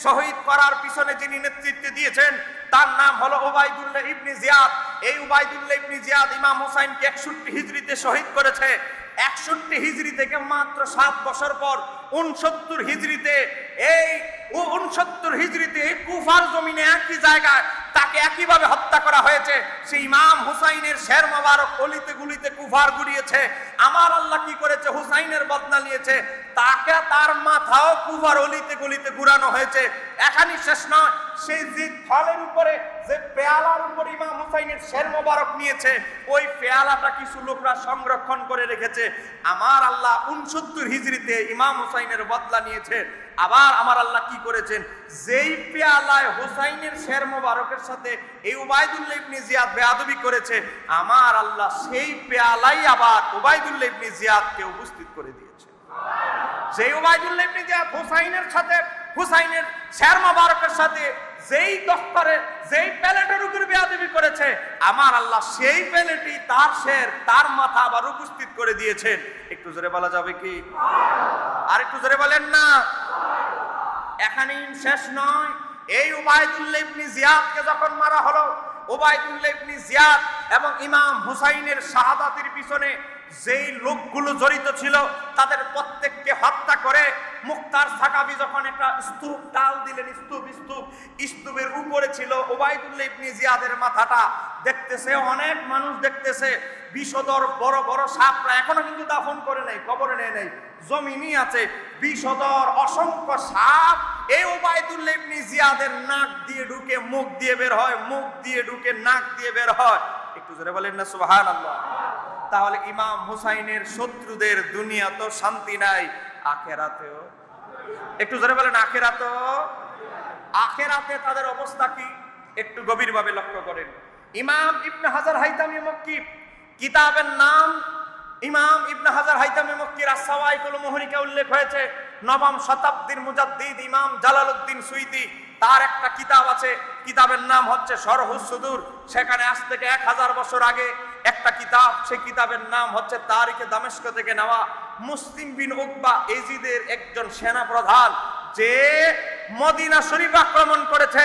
শহীদ করার পিছনে যিনি নেতৃত্ব দিয়েছেন তার নাম হলো উবাইদুল্লাহ ইবনে জিয়াদ। এই উবাইদুল্লাহ ইবনে জিয়াদ ইমাম হুসাইনকে 61 হিজরিতে শহীদ করেছে। 61 হিজরি থেকে মাত্র 7 বছর পর 69 হিজরিতে এই কুফার জমিনে একই জায়গায় তাকে একইভাবে হত্যা করা হয়েছে। সেই ইমাম হুসাইনের শের মোবারক অলিতে গুলিতে কুফার গুড়িয়েছে। আমার আল্লাহ কি করেছে? হুসাইনের বদলা নিয়েছে, তাকে তার মাথাও কুফার অলিতে গলিতে ঘুরানো হয়েছে। এখানেই শেষ নয়, সেই যে ফলের উপরে যে পেয়ালার উপর ইমাম হুসাইনের শের মোবারক নিয়েছে, ওই পেয়ালাটা কিছু লোকরা সংরক্ষণ করে রেখেছে। আমার আল্লাহ 69 হিজরিতে ইমাম হুসাইনের বদলা নিয়েছে। আবার আমার আল্লাহ কি করেছেন? যেই পেয়ালায় হুসাইনের শের মোবারকের সাথে এই উবাইদুল্লাহ ইবনে জিয়াদ বেয়াদবি করেছে, আমার আল্লাহ সেই পেয়ালাই আবার উবাইদুল্লাহ ইবনে জিয়াদকে উপস্থিত করে দিয়েছে। সেই উবাইদুল্লাহ ইবনে জিয়াদ হুসাইনের শের মোবারকের সাথে যেই দফতরে যেই প্লেটের উপর বেয়াদবি করেছে, আমার আল্লাহ সেই প্লেটই তার শের তার মাথা আবার উপস্থিত করে দিয়েছেন। একটু জোরে বলা যাবে কি? আর একটু জোরে বলেন না। এখানেই শেষ নয়, এই উবাইদুল্লাহ ইবনে জিয়াদকে যখন মারা হলো, উবাইদুল্লাহ ইবনে জিয়াদ এবং ইমাম হুসাইনের শাহাদাতের পিছনে যেই লোকগুলো জড়িত ছিল তাদের প্রত্যেককে হত্যা করে মুখতার সাকাবি যখন একটা স্তূপ ডাল দিলেন, স্তূপের উপরে ছিল ওবাইদুল্লাহ ইবনে জিয়াদের মাথাটা। দেখতেছে অনেক মানুষ, দেখতেছে বিষধর বড় বড় সাপরা এখনো কিন্তু দাফন করে নাই, কবরে নেয় নাই, জমিনই আছে। বিষধর অসংখ্য সাপ এই ওবাইদুল্লাহ ইবনে জিয়াদের নাক দিয়ে ঢুকে মুখ দিয়ে বের হয়, মুখ দিয়ে ঢুকে নাক দিয়ে বের হয়। একটু জোরে বলেন না সুবহানাল্লাহ। তাহলে ইমাম হুসাইনের শত্রুদের দুনিয়া তো শান্তি নাই, আখেরাতেও। একটু জোরে বলেন আখেরাতেও। আখেরাতে তাদের অবস্থা কি একটু গভীরভাবে লক্ষ্য করেন। ইমাম ইবনে হাজার হাইতামি মক্কি, কিতাবের নাম ইমাম ইবনে হাজার হাইতামি মক্কির আস-সাওয়াইকুল মুহরিকা উল্লেখ হয়েছে। নবম শতাব্দীর মুজাদ্দিদ ইমাম জালালউদ্দিন সুয়ুতী তার একটা কিতাব আছে, কিতাবের নাম হচ্ছে শরহুস সুদূর। সেখানে আজ থেকে 1000 বছর আগে একটা কিতাব, সেই কিতাবের নাম হচ্ছে তারিখে দামেস্ক থেকে নেওয়া। মুসলিম বিন উকবা এজিদের একজন সেনা প্রধান, যে মদিনা শরীফ আক্রমণ করেছে,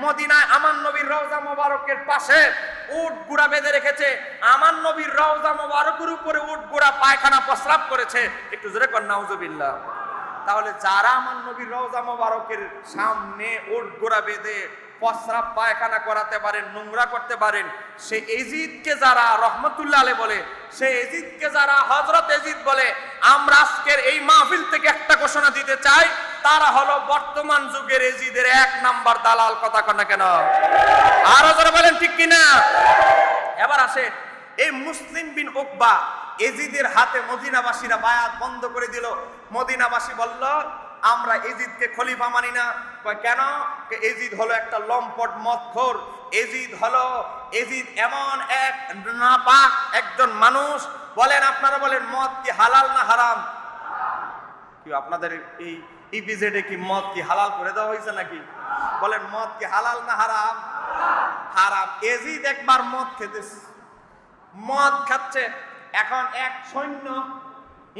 মদিনায় আমার নবীর রওজা মোবারকের পাশে উট গুড়া বেঁধে রেখেছে, আমার নবীর রওজা মোবারকের উপরে উট গুড়া পায়খানা প্রস্রাব করেছে। একটু জোরে কর নাউজুবিল্লাহ। তাহলে যারা আমার নবীর রওজা মোবারকের সামনে উট গুড়া বেঁধে প্রস্রাব পায়খানা করাতে পারেন, নোংরা করতে পারেন, সে এজিদকে যারা রহমতুল্লাহ আলাইহি বলে, সে এজিদকে যারা হযরত এজিদ বলে, আমরা আজকের এই মাহফিল থেকে একটা ঘোষণা দিতে চাই, তারা হলো বর্তমান যুগের এজিদের 1 নাম্বার দালাল। কথা কন না কেন? আরো যারা বলেন ঠিক কিনা? এবার আসে এই মুসলিম বিন উকবা এজিদের হাতে মদিনাবাসীরা বায়াত বন্ধ করে দিল। মদিনাবাসী বলল আমরা এজিদকে খলিফা মানি না। কেন? এজিদ হলো একটা লম্পট মদখোর, এজিদ এমন এক নাপাক একজন মানুষ। বলেন আপনারা বলেন মদ কি হালাল না হারাম? কি আপনাদের এই ইপিজেডে কি মদ কি হালাল করে দেওয়া হয়েছে নাকি? বলেন মদ কি হালাল না হারাম? হারাম। এজিদ একবার মদ খেতেছে, মদ খাচ্ছে। এখন এক সৈন্য,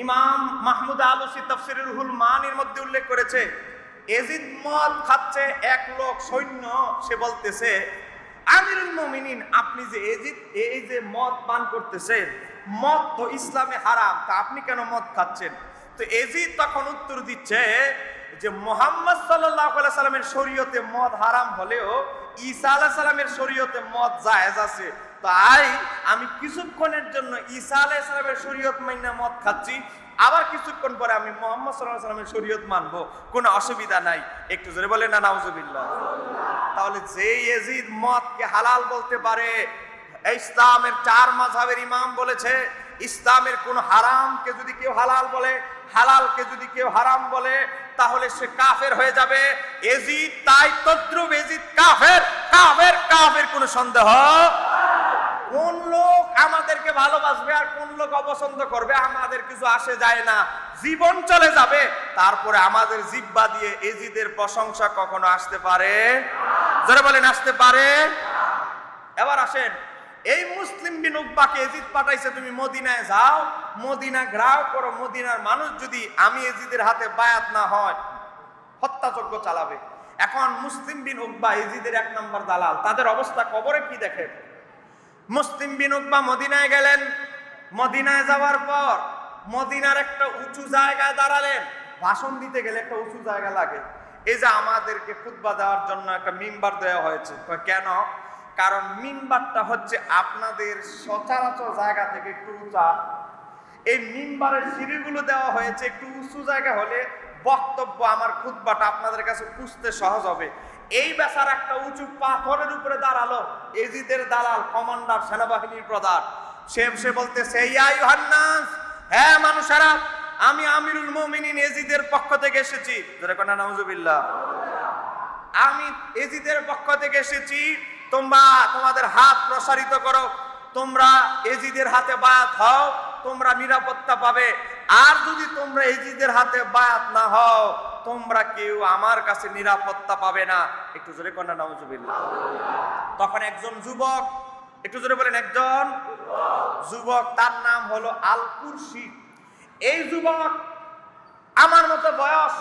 ইমাম মাহমুদ আলুসি তাফসিরুল রুহুল মানির মধ্যে উল্লেখ করেছে, এজিদ মদ খাচ্ছে, এক লোক সৈন্য সে বলতেছে আমিরুল মুমিনিন, আপনি যে এজিদ এই যে মদ পান করতেছেন, মদ তো ইসলামে হারাম, তা আপনি কেন মদ খাচ্ছেন? তো এজিদ তখন উত্তর দিচ্ছে যে মুহাম্মদ সাল্লাল্লাহু আলাইহি সাল্লামের শরীয়তে মদ হারাম হলেও ঈসা আলাইহিস সালামের শরীয়তে মদ জায়েজ আছে। তাই আমি কিছুক্ষণের জন্য ঈসা আলাইহিস সালামের শরীয়ত মাইনা মদ খাচ্ছি, আবার কিছুক্ষণ পরে আমি মুহাম্মদ সাল্লাল্লাহু আলাইহি সাল্লামের শরীয়ত মানবো, কোনো অসুবিধা নাই। একটু জোরে বলেন না নাউজুবিল্লাহ। তাহলে যে এজিদ মদকে হালাল বলতে পারে, ইসলামের 4 মাযহাবের ইমাম বলেছে ইসলামের কোন হারামকে যদি কেউ হালাল বলে, হালালকে যদি কেউ হারাম বলে, তাহলে সে কাফের হয়ে যাবে। এজিদ তাই তদ্রুপ, এজিদ কাফের, কাফের, কাফের, কোনো সন্দেহ। কোন লোক আমাদেরকে ভালোবাসবে আর কোন লোক অপছন্দ করবে আমাদের কিছু আসে যায় না, জীবন চলে যাবে। তারপরে আমাদের জিহ্বা দিয়ে এজিদের প্রশংসা কখনো আসতে পারে? যারা বলেন আসতে পারে। এবার আসেন, এই মুসলিম বিন উকবাকে এজিদ পাঠাইছে, তুমি মদিনায় যাও, মদিনা ঘেরাও করো, মদিনার মানুষ যদি আমি এজিদের হাতে বায়াত না হয় হত্যাযজ্ঞ চালাবে। এখন মুসলিম বিন উকবা এজিদের 1 নম্বর দালাল, তাদের অবস্থা কবরে কি দেখেন। মুসলিম বিন উকবা মদিনায় গেলেন, মদিনায় যাওয়ার পর মদিনার একটা উঁচু জায়গায় দাঁড়ালেন। ভাষণ দিতে গেলে একটা উঁচু জায়গা লাগে। এই যে আমাদেরকে খুতবা দেওয়ার জন্য একটা মিম্বার দেওয়া হয়েছে। কেন? কারণ মিম্বারটা হচ্ছে আপনাদের সচরাচর জায়গা থেকে একটু উঁচা। এই মিম্বারের সিঁড়িগুলো দেওয়া হয়েছে একটু উঁচু জায়গা হলে বক্তব্য, আমার খুতবাটা আপনাদের কাছে বুঝতে সহজ হবে। এই বেচার একটা উঁচু পাথরের উপরে দাঁড়ালো এজিদের দালাল, কমান্ডার, সেনাবাহিনীর প্রধান। সে বলতেছে, ইয়া ইউহান্নাস, হ্যাঁ মানুষেরা, আমি আমিরুল মুমিনিন এজিদের পক্ষ থেকে এসেছি। জোরে কোন নাউজুবিল্লাহ। আমি এজিদের পক্ষ থেকে এসেছি, তোমরা তোমাদের হাত প্রসারিত করো, তোমরা এজিদের হাতে বায়াত হও, তোমরা নিরাপত্তা পাবে। আর যদি তোমরা এজিদের হাতে বায়াত না হও, তোমরা কেউ আমার কাছে নিরাপত্তা পাবে না। একটু জোরে কন্যা নাউজুবিল্লাহ। তখন একজন যুবক, একটু জোরে বলেন, একজন যুবক, তার নাম হলো আল কুরশি। এই যুবক আমার মতো বয়স।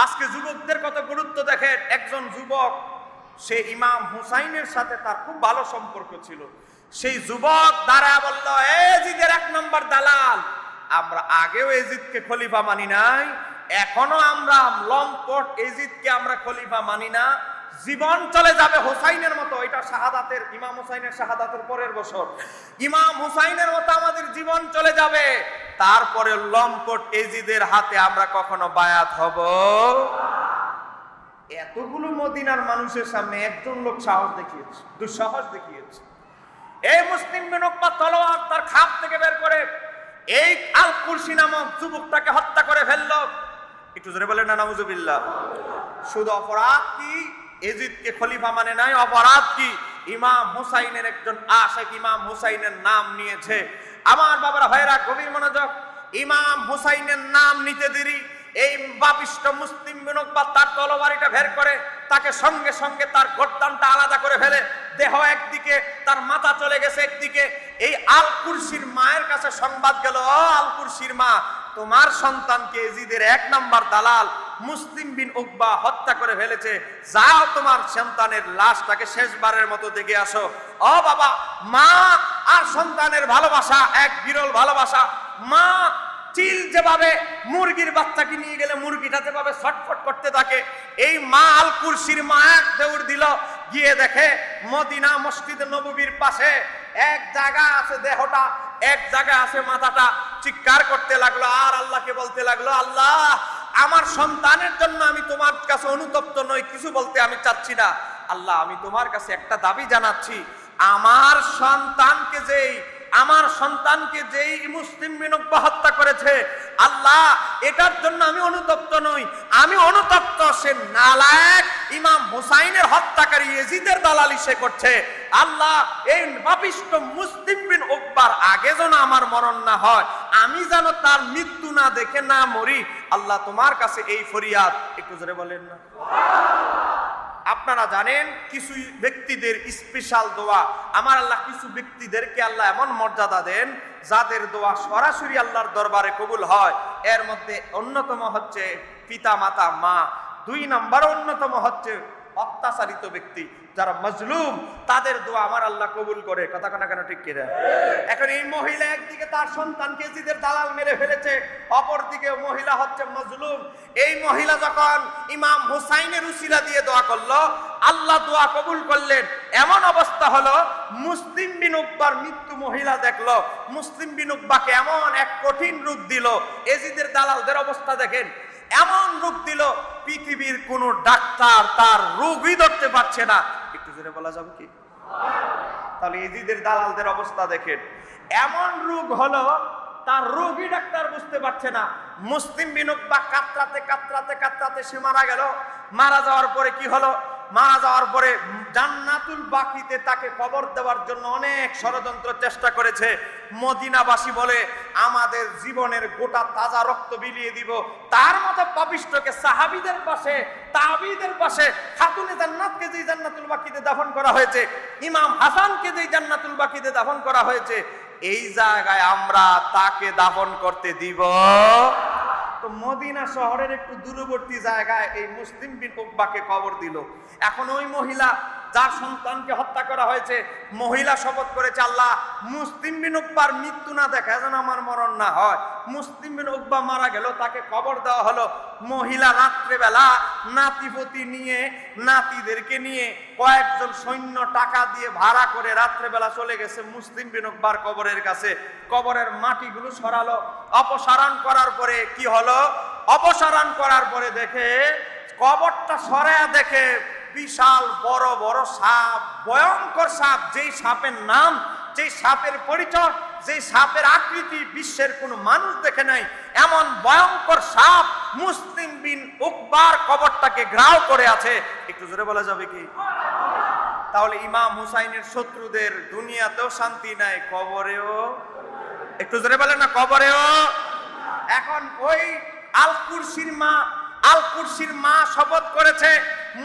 আজকে যুবকদের কত গুরুত্ব দেখেন। একজন যুবক, সে ইমাম হুসাইনের সাথে তার খুব ভালো সম্পর্ক ছিল। সেই যুবক দাঁড়ায় বলল, এজিদের 1 নম্বর দালাল, আমরা আগেও এজিদকে খলিফা মানি নাই, এখনো আমরা লম্পট এজিদকে আমরা খলিফা মানি না, জীবন চলে যাবে হুসাইনের মতো। এটা শাহাদাতের, ইমাম হুসাইনের শাহাদাতের পরের বছর, ইমাম হুসাইনের মতো আমাদের জীবন চলে যাবে, তারপরে লম্পট এজিদের হাতে আমরা কখনো বায়াত হব। এতগুলো মদিনার মানুষের সামনে একজন লোক সাহস দেখিয়েছে, দুঃসাহস দেখিয়েছে। এই মুসলিম বিন উকবা তলোয়ার তার খাপ থেকে বের করে এই আল কুরসি নামক যুবকটাকে হত্যা করে ফেললো। একটু জোরে বলেন না নাউজুবিল্লাহ। শুধু অপরাধ কি এজিদকে খলিফা মানে নাই, অপরাধ কি ইমাম হুসাইনের একজন আশিক ইমাম হুসাইনের নাম নিয়েছে। আমার বাবারা ভাইরা গভীর মনোযোগ, ইমাম হুসাইনের নাম নিতে দেরি এই পাপিষ্ঠ মুসলিম বিন উকবা তার তলোয়ারটা বের করে তাকে সঙ্গে সঙ্গে তার গর্দানটা আলাদা করে ফেলে, দেহ একদিকে, তার মাথা চলে গেছে একদিকে। এই আল কুরসির মায়ের কাছে সংবাদ গেল, আল কুরসির মা, তোমার সন্তানকে এজিদের 1 নম্বর দালাল মুসলিম বিন উকবা হত্যা করে ফেলেছে, যাও তোমার সন্তানের লাশটাকে শেষবারের মতো দেখে আসো। ও বাবা, মা আর সন্তানের ভালোবাসা এক বিরল ভালোবাসা। মা চিল যেভাবে মুরগির বাচ্চাকে নিয়ে গেলে মুরগিটা যেভাবে ছটফট করতে থাকে, এই মা আল কুরসির মা এক দৌড় দিল, গিয়ে দেখে মদিনা মসজিদ নববীর পাশে এক জায়গা আছে দেহটা, এক জায়গা আছে মাথাটা। চিৎকার করতে লাগলো আর আল্লাহকে বলতে লাগলো, আল্লাহ, আমার সন্তানের জন্য আমি তোমার কাছে অনুতপ্ত নই, কিছু বলতে আমি চাচ্ছি না। আল্লাহ, আমি তোমার কাছে একটা দাবি জানাচ্ছি, আমার সন্তানকে যেই মুসলিম বিন উকবা হত্যা করেছে, আল্লাহ, এটার জন্য আমি অনুতপ্ত নই, আমি অনুতপ্ত সে নালায়েক ইমাম হুসাইনের হত্যাকারী এজিদের দালালি সে করছে। আল্লাহ, এই পাপিষ্ঠ মুসলিম বিন উকবার আগে যেন আমার মরণ না হয়, আমি যেন তার মৃত্যু না দেখে না মরি। আল্লাহ, তোমার কাছে এই ফরিয়াদ। একটু জোরে বলেন না। আপনারা জানেন কিছু ব্যক্তিদের স্পেশাল দোয়া, আমার আল্লাহ কিছু ব্যক্তিদেরকে আল্লাহ এমন মর্যাদা দেন যাদের দোয়া সরাসরি আল্লাহর দরবারে কবুল হয়। এর মধ্যে অন্যতম হচ্ছে পিতা মাতা, মা। 2 নম্বর অন্যতম হচ্ছে অত্যাচারিত ব্যক্তি, যারা মজলুম, তাদের দোয়া আমার আল্লাহ কবুল করে। কথা কানা কেন ঠিক কিনা? এখন এই মহিলা একদিকে তার সন্তানকে এজিদের দালাল মেরে ফেলেছে, অপরদিকে মহিলা হচ্ছে মজলুম। এই মহিলা যখন ইমাম হুসাইনের উসিলা দিয়ে দোয়া করলো, আল্লাহ দোয়া কবুল করলেন। এমন অবস্থা হলো, মুসলিম বিন উকবার মৃত্যু মহিলা দেখলো, মুসলিম বিন উকবাকে এমন এক কঠিন রূপ দিল, এজিদের দালালদের অবস্থা দেখেন, এমন রূপ দিল পৃথিবীর কোন ডাক্তার তার রোগই ধরতে পারছে না। একটু জোরে বলা যাবে কি? তাহলে এজিদের দালালদের অবস্থা দেখেন, এমন রোগ হলো তার রোগী ডাক্তার বুঝতে পারছে না। মুসলিম বিন উকবা কাতরাতে কাতরাতে কাতরাতে সে মারা গেল। মারা যাওয়ার পরে কি হলো? মারা যাওয়ার পরে জান্নাতুল বাকিতে তাকে কবর দেওয়ার জন্য অনেক ষড়যন্ত্র চেষ্টা করেছে। মদিনাবাসী বলে, আমাদের জীবনের গোটা তাজা রক্ত বিলিয়ে দিব। তার মতো পাপিষ্ঠকে সাহাবীদের পাশে, তাবিদের পাশে, খাতুনে জান্নাতকে যেই জান্নাতুল বাকিতে দাফন করা হয়েছে, ইমাম হাসানকে যেই জান্নাতুল বাকিতে দাফন করা হয়েছে, এই জায়গায় আমরা তাকে দাফন করতে দিব? তো মদিনা শহরের একটু দূরবর্তী জায়গায় এই মুসলিম বিন উকবাকে কবর দিল। এখন ওই মহিলা যার সন্তানকে হত্যা করা হয়েছে, মহিলা শপথ করেছে, আল্লাহ, মুসলিম বিন উকবার মৃত্যু না দেখা যেন আমার মরণ না হয়। মুসলিম বিন উকবা মারা গেল, তাকে কবর দেওয়া হলো। মহিলা রাত্রেবেলা নাতিপতি নিয়ে, নাতিদেরকে নিয়ে কয়েকজন সৈন্য টাকা দিয়ে ভাড়া করে রাত্রেবেলা চলে গেছে মুসলিম বিন উকবার কবরের কাছে। কবরের মাটিগুলো সরালো। অপসারণ করার পরে কি হলো? অপসারণ করার পরে দেখে, কবরটা সরায়া দেখে বিশাল বড় বড় সাপ, ভয়ঙ্কর সাপ, যেই সাপের নাম, যেই সাপের পরিচয়, যেই সাপের আকৃতি বিশ্বের কোনো মানুষ দেখে নাই, এমন ভয়ঙ্কর সাপ মুসলিম বিন উকবার কবরটাকে ঘেরাও করে আছে। একটু জোরে বলা যাবে কি? তাহলে ইমাম হুসাইনের শত্রুদের দুনিয়াতেও শান্তি নাই, কবরেও। একটু জোরে বলেন না, কবরেও। এখন ওই আল কুরসির মা শপথ করেছে,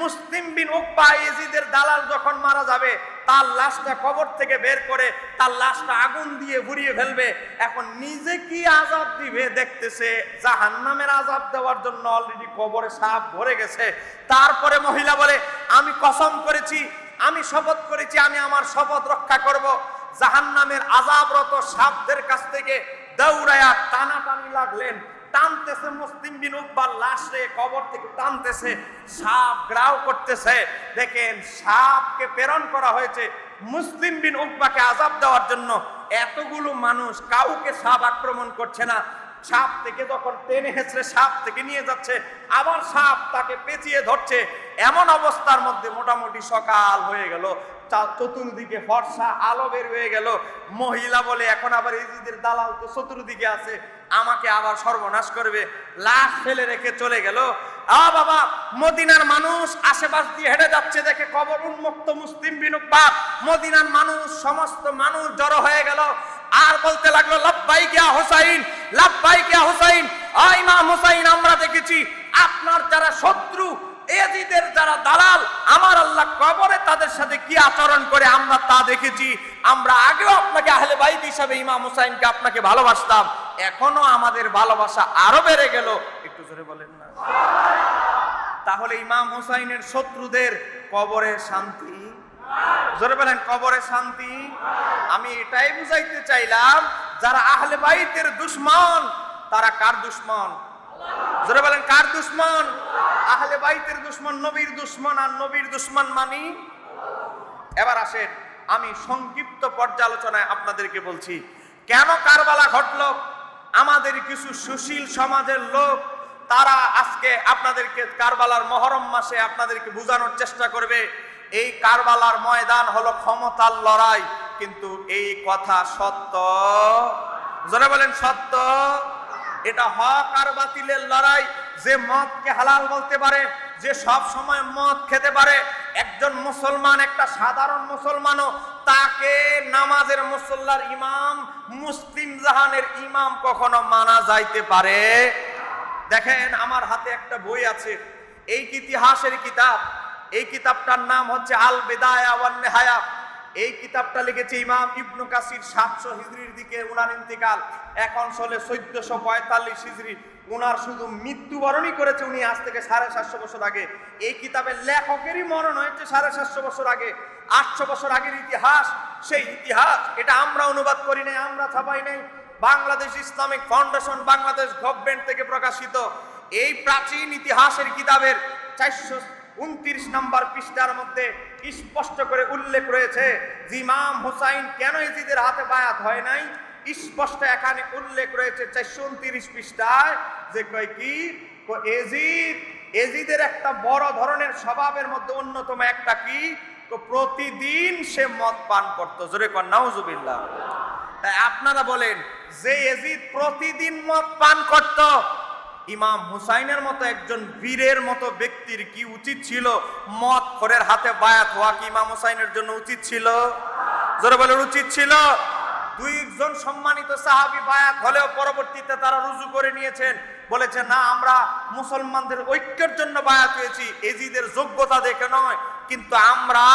মুসলিম বিন উকবা এজিদের দালাল যখন মারা যাবে, তার লাশটা কবর থেকে বের করে তার লাশটা আগুন দিয়ে পুড়িয়ে ফেলবে। এখন নিজে কি আযাব দিবে দেখতেছে, জাহান্নামের আযাব দেওয়ার জন্য অলরেডি কবরে সাপ ভরে গেছে। তারপরে মহিলা বলে, আমি কসম করেছি, আমি শপথ করেছি, আমি আমার শপথ রক্ষা করব। জাহান্নামের আযাবরত সাপদের কাছ থেকে দৌড়ায়া টানাটানি লাগলেন। টানতেছে মুসলিম বিন উকবার লাশে, কবর থেকে টানতেছে, সাপ গ্রাও করতেছে। দেখেন, সাপকে প্রেরণ করা হয়েছে মুসলিম বিন উকবাকে আযাব দেওয়ার জন্য। এতগুলো মানুষ, কাউকে সাপ আক্রমণ করছে না। সাপ থেকে যখন টেনে হেঁচড়ে সাপ থেকে নিয়ে যাচ্ছে, আবার সাপ তাকে পেঁচিয়ে ধরছে। এমন অবস্থার মধ্যে মোটামুটি সকাল হয়ে গেল, চতুর্দিকে ফর্সা আলো বের হয়ে গেল। মহিলা বলে, এখন আবার ইজিদের দালাল তো চতুর্দিকে আছে, আমাকে আবার সর্বনাশ করবে। লাশ ফেলে রেখে চলে গেল। বাবা, মদিনার মানুষ আশেপাশ দিয়ে হেঁটে যাচ্ছে, দেখে কবর উন্মুক্ত মুসলিম বিন উকবা। মদিনার মানুষ, সমস্ত মানুষ জড়ো হয়ে গেল, আর বলতে লাগলো, লাব্বাইক ইয়া হুসাইন, লাব্বাইক ইয়া হুসাইন। ইমাম হুসাইন, আমরা দেখেছি আপনার যারা শত্রু, এজিদের যারা দালাল, আমার আল্লাহ কবরে তাদের সাথে কি আচরণ করে আমরা তা দেখেছি। আমরা আগেও আপনাকে আহলে বাইত হিসাবে ইমাম হুসাইনকে আপনাকে ভালোবাসতাম, এখনো আমাদের ভালোবাসা আরো বেড়ে গেল। একটু জোরে বলেন না। তাহলে ইমাম হুসাইনের শত্রুদের কবরে শান্তি, জোরে বলেন কবরে শান্তি। আমি এটাই বুঝাইতে চাইলাম, যারা আহলে বাইতের দুশমন, তারা কার দুশমন? জোরে বলেন কার দুশমন? আহলে বাইতের দুশমন, নবীর দুশমন। আর নবীর দুশমন মানি। এবার আসেন, আমি সংক্ষিপ্ত পর্যালোচনায় আপনাদেরকে বলছি কেন কারবালা ঘটল। আমাদের কিছু সুশীল সমাজের লোক, তারা আজকে আপনাদেরকে কারবালার মহরম মাসে আপনাদেরকে বোঝানোর চেষ্টা করবে এই কারবালার ময়দান হলো ক্ষমতার লড়াই। কিন্তু এই কথা সত্য? জোরে বলেন সত্য? এটা হক আর বাতিলের লড়াই। যে মদকে হালাল বলতে পারে, যে সব সময় মদ খেতে পারে, একজন মুসলমান, একটা সাধারণ মুসলমানও তাকে নামাজের মুসল্লার ইমাম, মুসলিম জাহানের ইমাম কখনো মানা যাইতে পারে? দেখেন, আমার হাতে একটা বই আছে, এই ইতিহাসের কিতাব। এই কিতাবটার নাম হচ্ছে আল বিদায়া ওয়ান নিহায়া। এই কিতাবটা লিখেছে ইমাম ইবনু কাসির 700 হিজরির দিকে উনার ইন্তেকাল। এখন চলে 1445 হিজরি। উনার শুধু মৃত্যুবরণই করেছে উনি আজ থেকে 750 বছর আগে। এই কিতাবের লেখকেরই মরণ হয়েছে 750 বছর আগে। 800 বছর আগের ইতিহাস, সেই ইতিহাস এটা আমরা অনুবাদ করি নাই, আমরা ছাপাই নাই। Bangladesh Islamic foundation, Bangladesh government থেকে প্রকাশিত এই প্রাচীন ইতিহাসের কিতাবের 429 নম্বর পৃষ্ঠার মধ্যে স্পষ্ট করে উল্লেখ রয়েছে যে ইমাম হুসাইন কেন ইজিদের হাতে বায়াত হয় নাই। স্পষ্ট এখানে উল্লেখ রয়েছে 429 পৃষ্ঠায়, যে কয় কি, এজিদের একটা বড় ধরনের স্বভাবের মধ্যে অন্যতম একটা কি, প্রতিদিন সে মদ পান করতো। জোরে কর নাউজুবিল্লাহ। তাই আপনারা বলেন, যে এজিদ প্রতিদিন মদ পান করত, ইমাম হুসাইনের মতো একজন বীরের মতো ব্যক্তির কি উচিত ছিল মদ খোরের হাতে বায়াত হওয়া? কি ইমাম হুসাইনের জন্য উচিত ছিল? জোরে বলেন উচিত ছিল। দুইজন সম্মানিত সাহাবী বায়াত হলেও পরবর্তীতে তারা রুজু করে নিয়েছেন, বলেছে না, আমরা মুসলমানদের ঐক্যের জন্য বায়াত হয়েছি, এজিদের যোগ্যতা দেখে নয়। কিন্তু আমরা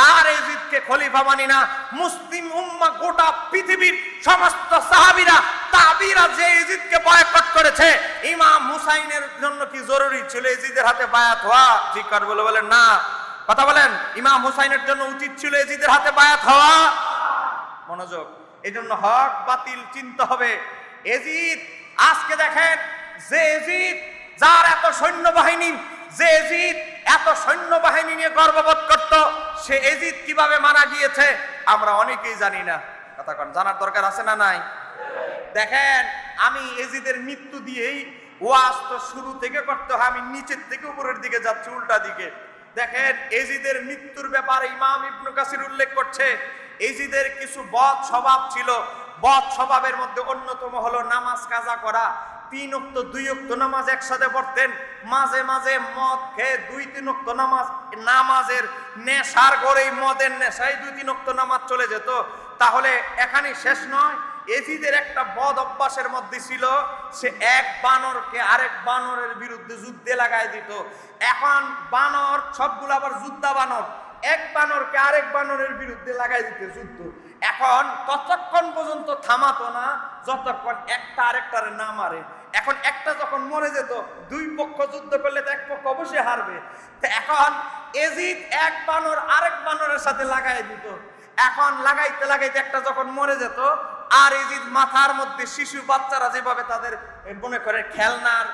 আর এজিদকে খলিফা মানি না। মুসলিম উম্মাহ, গোটা পৃথিবীর সমস্ত সাহাবীরা, তাবিরা যে এজিদকে বয়কট করেছে, ইমাম হুসাইনের জন্য কি জরুরি ছিল এজিদের হাতে বায়াত হওয়া? ঠিক করে বলেন না, কথা বলেন। ইমাম হুসাইনের জন্য উচিত ছিল এজিদের হাতে বায়াত হওয়া। মনোযোগ। এজন্য হক বাতিল চিনতে হবে। এজিদ, আজকে দেখেন, যে এজিদ, যার এত সৈন্যবাহিনী, যে এজিদ এত সৈন্যবাহিনী নিয়ে গর্ববোধ করত, সে এজিদ কিভাবে মারা গিয়েছে আমরা অনেকেই জানি না। কথা কন, জানার দরকার আছে না নাই? দেখেন, আমি এজিদের মৃত্যু দিয়েই ওয়াজ তো শুরু থেকে করতে হয়, আমি নিচের থেকে উপরের দিকে যাচ্ছি, উল্টা দিকে। দেখেন, এজিদের মৃত্যুর ব্যাপারে ইমাম ইবনু কাসির উল্লেখ করছে, এজিদের কিছু বদ স্বভাব ছিল। বদ স্বভাবের মধ্যে অন্যতম হলো নামাজ কাজা করা। 3 ওয়াক্ত 2 ওয়াক্ত নামাজ একসাথে পড়তেন। মাঝে মাঝে মদ খেয়ে 2-3 ওয়াক্ত নামাজের নেশার গড়েই, মদের নেশায় 2-3 ওয়াক্ত নামাজ চলে যেত। তাহলে এখানে শেষ নয়, এজিদের একটা বদ অভ্যাসের মধ্যে ছিল, সে এক বানরকে আরেক বানরের বিরুদ্ধে যুদ্ধে লাগাই দিত। এখন বানর সবগুলো আবার যোদ্ধা বানর, এক বানরকে আরেক বানরের বিরুদ্ধে লাগাই দিতে যুদ্ধ। এখন ততক্ষণ পর্যন্ত থামাতো না যতক্ষণ একটা আরেকটারে না মারে। এখন একটা যখন মরে যেত, 2 পক্ষ যুদ্ধ করলে তো এক পক্ষ অবশ্যই হারবে। এখন এজিদ এক বানর আরেক বানরের সাথে লাগাই দিত। এখন লাগাইতে লাগাইতে একটা যখন মরে যেত, আর এজিদ মাথার মধ্যে শিশু বাচ্চারা যেভাবে তাদের মনে করে খেলনার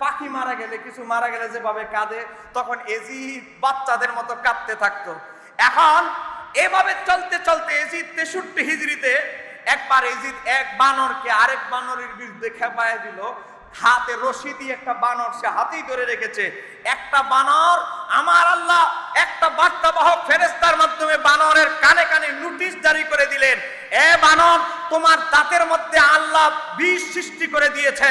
পাখি মারা গেলে, কিছু মারা গেলে যেভাবে কাঁদে, তখন এজিদ বাচ্চাদের মতো কাঁদতে থাকতো। এখন এভাবে চলতে চলতে এজিদ 63 হিজরিতে একবার এজিদ এক বানরকে আরেক বানরের বিরুদ্ধে খেপায় দিল। হাতে রশি দিয়ে একটা বানর সে হাতেই ধরে রেখেছে। একটা বানর, আমার আল্লাহ একটা বার্তাবাহক ফেরেশতার মাধ্যমে বানরের কানে কানে নোটিশ জারি করে দিলেন, এ বানর, তোমার দাঁতের মধ্যে আল্লাহ বিষ সৃষ্টি করে দিয়েছে,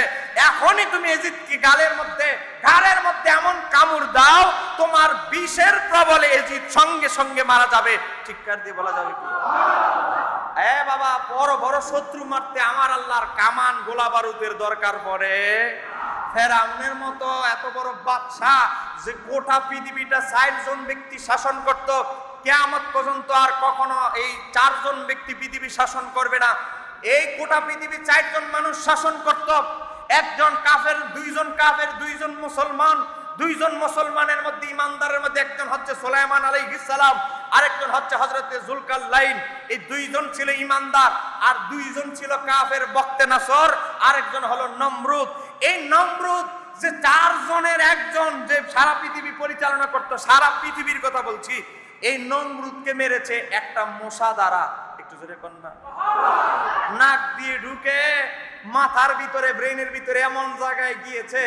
এখনই তুমি এজিদকে গালের মধ্যে ঘাড়ের মধ্যে এমন কামড় দাও, তোমার বিষের প্রবলে এজিদ সঙ্গে সঙ্গে মারা যাবে। চিৎকার দিয়ে বলা যাবে কি? বাবা, বড় বড় শত্রু মারতে আমার আল্লাহর কামান গোলা বারুদের দরকার পড়ে? ফেরাউনের মতো এত বড় বাদশাহ যে গোটা পৃথিবীটা 4 জন ব্যক্তি শাসন করত, কিয়ামত পর্যন্ত আর কখনো এই 4 জন ব্যক্তি পৃথিবী শাসন করবে না। এই গোটা পৃথিবী 4 জন মানুষ শাসন করত, একজন কাফের, 2 জন কাফের, 2 জন মুসলমান। 2 জন মুসলমানের মধ্যে, ইমানদারের মধ্যে একজন হচ্ছে সুলাইমান আলাইহিস সালাম, আরেকজন হচ্ছে হযরতে যুলকারনাইন। এই 2 জন ছিল ইমানদার, আর 2 জন ছিল কাফের, বক্তে নাসর, আরেকজন হলো নমরুদ। এই নমরুদ যে 4 জনের একজন, যে সারা পৃথিবী পরিচালনা করত, সারা পৃথিবীর কথা বলছি, এই নমরুদকে মেরেছে একটা মশা দ্বারা। একটু জোরে কোন না? নাক দিয়ে ঢুকে মাথার ভিতরে, ব্রেনের ভিতরে এমন জায়গায় গিয়েছে,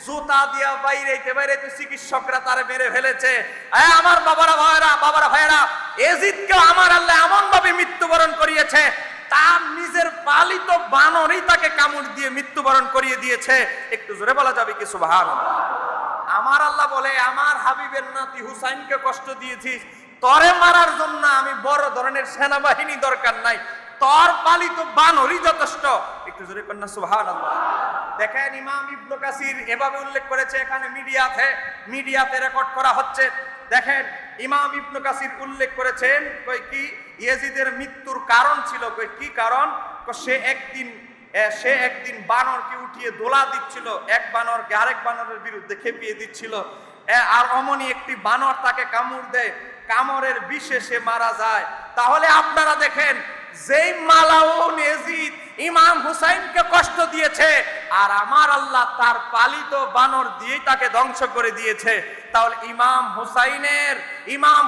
জুতা দিয়া বাইরেতে বাইরেতে চিকিৎসকরা তারে মেরে ফেলেছে। আমার বাবারা ভাইরা, এজিদকে আমার আল্লাহ এমন ভাবে মৃত্যুবরণ করিয়েছে, তার নিজের পালিত বানরই তাকে কামড় দিয়ে মৃত্যুবরণ করিয়ে দিয়েছে। একটু জোরে বলা যাবে কি সুবহানাল্লাহ? আমার আল্লাহ বলে, আমার হাবিবের নাতি হুসাইনকে কষ্ট দিয়েছিস, তরে মারার জন্য আমি বড় ধরনের সেনাবাহিনী দরকার নাই, তোর পালিত বানরই যথেষ্ট। একটু জোরে কন্যা সুবহানাল্লাহ। দেখেন, ইমাম ইবনে কাসির এভাবে উল্লেখ করেছে, এখানে মিডিয়াতে রেকর্ড করা হচ্ছে। দেখেন, ইমাম ইবনে কাসির উল্লেখ করেছেন, কই কি ইয়াজিদের মৃত্যুর কারণ ছিল, কই কি কারণ? সে একদিন বানরকে উঠিয়ে দোলা দিচ্ছিল, এক বানরকে আরেক বানরের বিরুদ্ধে খেপিয়ে দিচ্ছিল, আর অমনি একটি বানর তাকে কামড় দেয়, কামড়ের বিষে সে মারা যায়। তাহলে আপনারা দেখেন, যেই মালাউন এজিদ ইমাম হুসাইনকে কষ্ট দিয়েছে, আর আমার আল্লাহ তার পালিত বানর দিয়ে তাকে ধ্বংস করে দিয়েছে। তাহলে ইমাম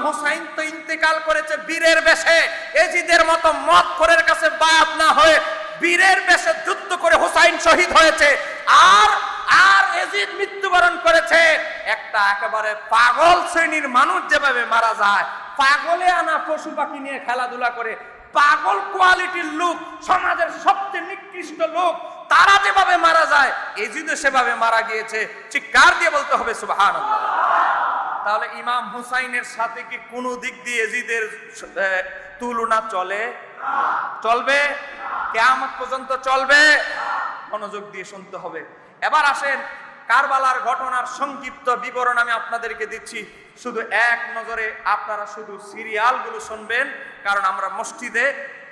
হুসাইন তো ইন্তেকাল করেছে বীরের বেশে, এজিদের মতো মদখোরের কাছে বায়াত না হয়ে বীরের বেশে যুদ্ধ করে হুসাইন শহীদ হয়েছে। আর এজিদ মৃত্যুবরণ করেছে একটা একেবারে পাগল শ্রেণীর মানুষ যেভাবে মারা যায়, পাগলে আনা পশু পাখি নিয়ে খেলাধুলা করে, পাগল কোয়ালিটির লোক, সমাজের সবচেয়ে নিকৃষ্ট লোক, তারা যেভাবে মারা যায়, এজিদও সেভাবে মারা গিয়েছে। চিৎকার দিয়ে বলতে হবে সুবহানাল্লাহ। তাহলে ইমাম হুসাইনের সাথে কি কোনো দিক দিয়ে এজিদের তুলনা চলে? চলবে? কিয়ামত পর্যন্ত চলবে? মনোযোগ দিয়ে শুনতে হবে। এবার আসেন, কারবালার ঘটনার সংক্ষিপ্ত বিবরণ আমি আপনাদেরকে দিচ্ছি, শুধু এক নজরে আপনারা শুধু সিরিয়ালগুলো শুনবেন, কারণ আমরা মসজিদে